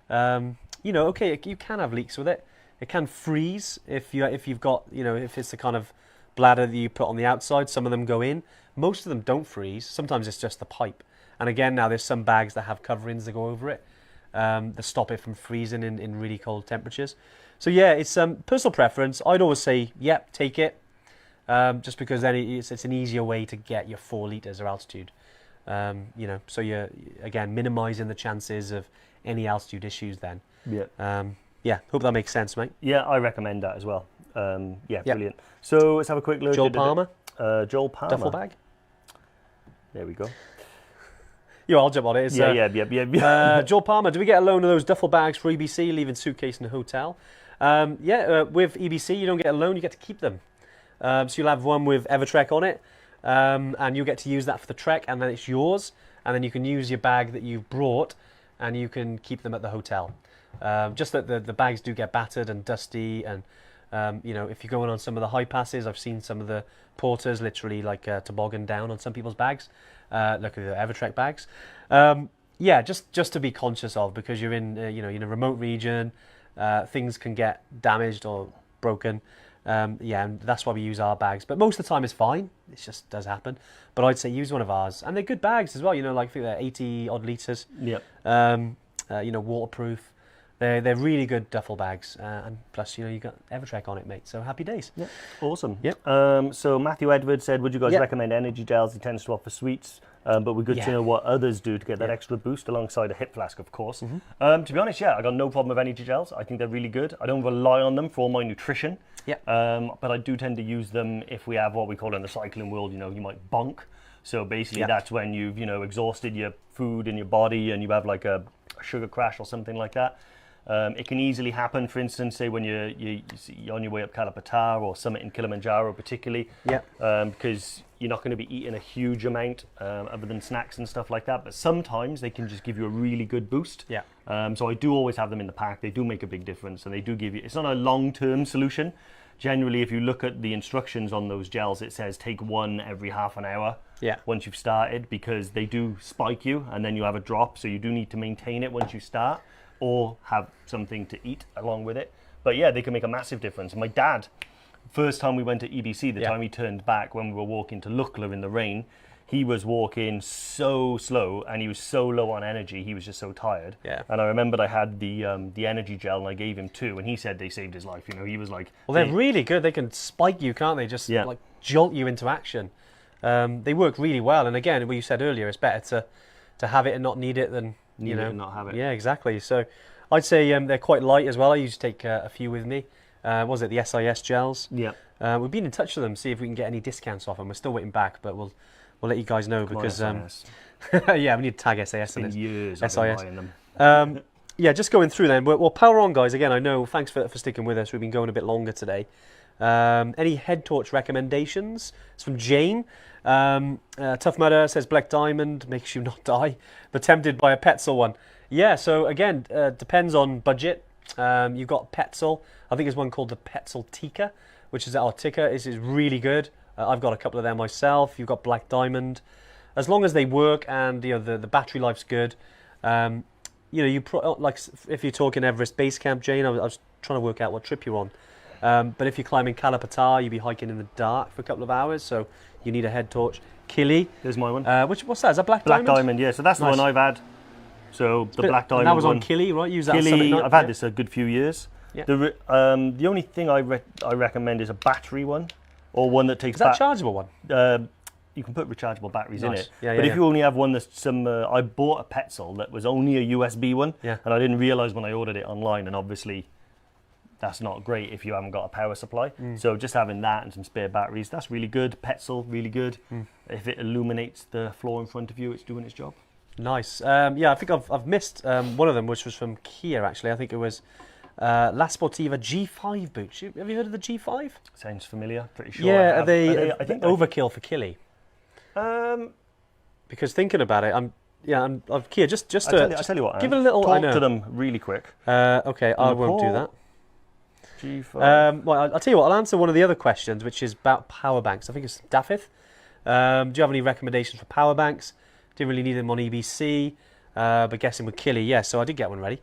Okay, you can have leaks with it. It can freeze if you've got, if it's the kind of bladder that you put on the outside. Some of them go in. Most of them don't freeze. Sometimes it's just the pipe. And again, now there's some bags that have coverings that go over it that stop it from freezing in really cold temperatures. So yeah, it's personal preference. I'd always say, take it, just because then it's an easier way to get your 4 litres of altitude. So you're, again, minimising the chances of any altitude issues then. Yeah. Hope that makes sense, mate. Yeah, I recommend that as well. Brilliant. So let's have a quick look. Joel Palmer. Joel Palmer. Duffel bag. There we go. I'll jump on it. It's, Joel Palmer, do we get a loan of those duffel bags for EBC, leaving suitcase in the hotel? With EBC, you don't get a loan, you get to keep them. So you'll have one with Evertrek on it, and you'll get to use that for the trek, and then it's yours, and then you can use your bag that you've brought, and you can keep them at the hotel. Just that the bags do get battered and dusty, and if you're going on some of the high passes, I've seen some of the porters literally like toboggan down on some people's bags. Look at the Evertrek bags. Just to be conscious of, because you're in in a remote region, things can get damaged or broken. And that's why we use our bags. But most of the time it's fine. It just does happen. But I'd say use one of ours, and they're good bags as well. I think they're 80 odd litres. Waterproof. They're really good duffel bags, and plus you got Evertrek on it, mate. So happy days. Yeah, awesome. Yep. So Matthew Edwards said, would you guys recommend energy gels? He tends to offer sweets, but we're good to know what others do to get that extra boost alongside a hip flask, of course. To be honest, I got no problem with energy gels. I think they're really good. I don't rely on them for all my nutrition. But I do tend to use them if we have what we call in the cycling world, you might bonk. So basically that's when you've exhausted your food in your body and you have like a sugar crash or something like that. It can easily happen, for instance, say when you're on your way up Kalapatar or summit in Kilimanjaro particularly, because you're not going to be eating a huge amount other than snacks and stuff like that, but sometimes they can just give you a really good boost. So I do always have them in the pack. They do make a big difference, and they do give you, it's not a long-term solution. Generally, if you look at the instructions on those gels, it says take one every half an hour once you've started, because they do spike you and then you have a drop, so you do need to maintain it once you start, or have something to eat along with it. But yeah, they can make a massive difference. My dad, first time we went to EBC, the time he turned back when we were walking to Lukla in the rain, he was walking so slow and he was so low on energy, he was just so tired. And I remembered I had the energy gel and I gave him 2, and he said they saved his life. He was like... Well, they're really good. They can spike you, can't they? Just like jolt you into action. They work really well. And again, what you said earlier, it's better to have it and not need it than... Need it and not have it. Yeah, exactly. So I'd say they're quite light as well. I used to take a few with me. Was it the SIS gels? We've been in touch with them, see if we can get any discounts off them. We're still waiting back, but we'll let you guys know, because we need to tag SAS in it. Years SIS. I've been buying them. Just going through then. Well, power on, guys. Again, I know. Thanks for sticking with us. We've been going a bit longer today. Any head torch recommendations? It's from Jane. Tough Mudder says Black Diamond makes you not die, but tempted by a Petzl one. Yeah, so again, depends on budget. You've got Petzl. I think there's one called the Petzl Tika, which is our Tika. Is really good. I've got a couple of them myself. You've got Black Diamond. As long as they work and the battery life's good. Like if you're talking Everest Base Camp, Jane, I was trying to work out what trip you're on. But if you're climbing Kalapatar, you'd be hiking in the dark for a couple of hours, so you need a head torch. Kili. There's my one. What's that? Is that Black Diamond? Black Diamond, yeah. So that's the Nice. one I've had. So the Black Diamond And that was one. on Kili, right? Use that Summit Kili, Night? I've had this a good few years. Yeah. The only thing I recommend is a battery one, or one that takes. Is that a chargeable one? You can put rechargeable batteries in Nice. it. Yeah, but yeah, if you only have one that's some, I bought a Petzl that was only a USB one, Yeah. and I didn't realise when I ordered it online, and obviously that's not great if you haven't got a power supply. So just having that and some spare batteries, that's really good. Petzl, really good. If it illuminates the floor in front of you, it's doing its job. Nice. Yeah, I think I've missed one of them, which was from Kia, actually. I think it was La Sportiva G5 boots. Have you heard of the G5? Sounds familiar, pretty sure. Yeah, I are have. they I think overkill for Kili? Because thinking about it, Kia, just I to tell you what, give it a little. I talk know. to them really quick. Okay, I won't do that. G5. Well, I'll tell you what. I'll answer one of the other questions, which is about power banks. I think it's Daffith. Do you have any recommendations for power banks? Didn't really need them on EBC, but guessing with Kili, yes. So I did get one ready.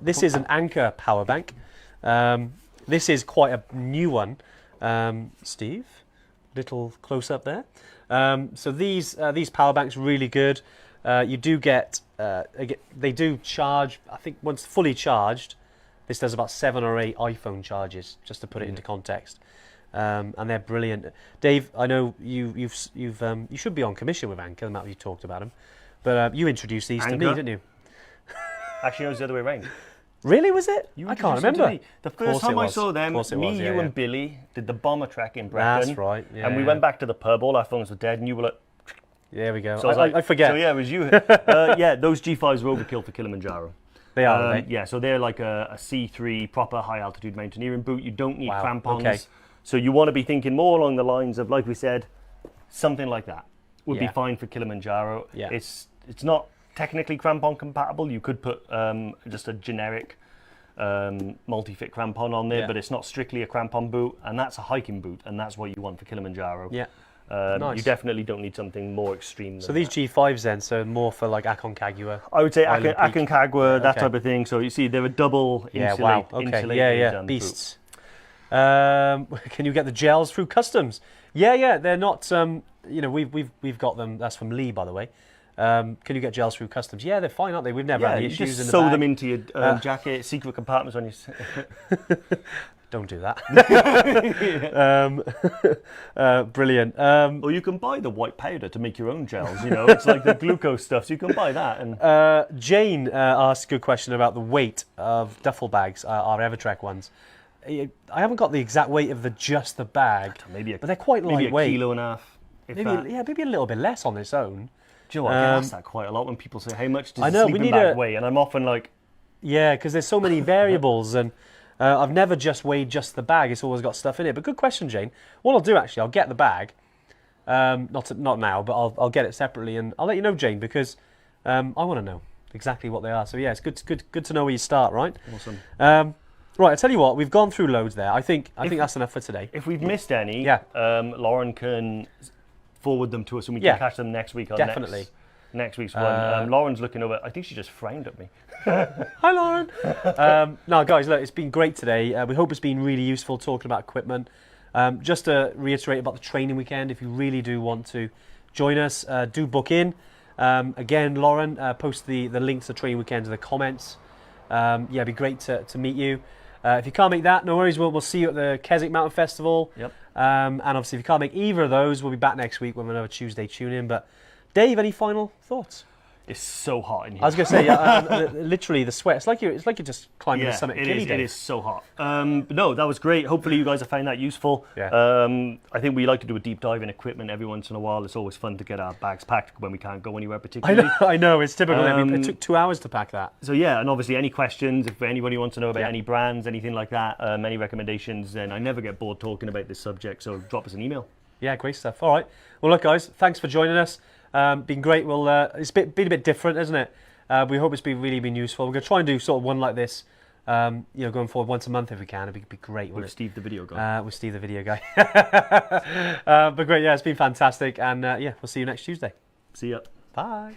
This is an Anker power bank. This is quite a new one. Steve, little close up there. So these power banks really good. You do get they do charge. I think once fully charged, this does about 7 or 8 iPhone charges, just to put it into context. And they're brilliant. Dave, I know you should be on commission with Anker. The amount you talked about them, but you introduced these to me, Anker? didn't you? Actually, it was the other way around. Really, was it? You I can't introduced them to remember. me. The course first time it I was. saw them, Of course it me, was, you, yeah, and Billy did the bomber trek in Brecon. That's right. Yeah, and we yeah. went back to the pub. All our phones were dead, and you were like, There we go. so was like, I forget. So yeah, it was you. Yeah, those G5s were overkill for Kilimanjaro. They are. Aren't they? Yeah, so they're like a C3 proper high altitude mountaineering boot. You don't need Wow, crampons. okay. So you want to be thinking more along the lines of, like we said, something like that would be Yeah. fine for Kilimanjaro. Yeah. It's not technically crampon compatible. You could put just a generic multi-fit crampon on there, Yeah. but it's not strictly a crampon boot, and that's a hiking boot, and that's what you want for Kilimanjaro. Yeah. You Nice. definitely don't need something more extreme. So than these that. G5s then, so more for like Aconcagua. I would say Island Peak. Aconcagua, that Okay. type of thing. So you see, they're a double Yeah. insulated. Wow. Okay. insulated, boot. Beasts. Can you get the gels through customs? Yeah. They're not. We've got them. That's from Lee, by the way. Can you get gels through customs? Yeah, they're fine, aren't they? We've never Yeah, had any you issues just in the sew bag. them into your jacket, secret compartments on your. Don't do that. Brilliant. Or you can buy the white powder to make your own gels. It's like the glucose stuff. So you can buy that. And Jane asked a good question about the weight of duffel bags, our Evertrek ones. I haven't got the exact weight of just the bag, maybe but they're quite maybe lightweight. a kilo and a half. If that. Maybe a little bit less on its own. Do you know what? I get asked that quite a lot when people say, "How much does I a know, we sleeping need bag a- weigh?" And I'm often like, Yeah, because there's so many variables, and I've never just weighed just the bag. It's always got stuff in it. But good question, Jane. What I'll do actually, I'll get the bag. Not now, but I'll get it separately, and I'll let you know, Jane, because I want to know exactly what they are. So yeah, it's good to know where you start, right? awesome. Right, I tell you what, we've gone through loads there. I think that's enough for today. If we've missed any, Yeah. Lauren can forward them to us, and we Yeah, can catch them next week on definitely. next week's one. Lauren's looking over. I think she just frowned at me. Hi, Lauren. No, guys, look, it's been great today. We hope it's been really useful talking about equipment. Just to reiterate about the training weekend, if you really do want to join us, do book in. Again, Lauren, post the link to the training weekend in the comments. It'd be great to meet you. If you can't make that, no worries. We'll see you at the Keswick Mountain Festival. Yep. And obviously, if you can't make either of those, we'll be back next week with another Tuesday tune-in. But Dave, any final thoughts? It's so hot in here. I was going to say, literally the sweat. It's like you're just climbing the summit. It is so hot. But no, that was great. Hopefully you guys have found that useful. Yeah. I think we like to do a deep dive in equipment every once in a while. It's always fun to get our bags packed when we can't go anywhere particularly. I know, it's typical. It took 2 hours to pack that. So yeah, and obviously any questions, if anybody wants to know about any brands, anything like that, any recommendations, then I never get bored talking about this subject, so drop us an email. Yeah, great stuff. All right. Well, look, guys, thanks for joining us. Been great. Well, it's been a bit different, isn't it? We hope it's really been useful. We're going to try and do sort of one like this, going forward once a month if we can. It'd be great. With Steve, the video guy. With Steve, the video guy. But great, yeah, it's been fantastic. And we'll see you next Tuesday. See ya. Bye.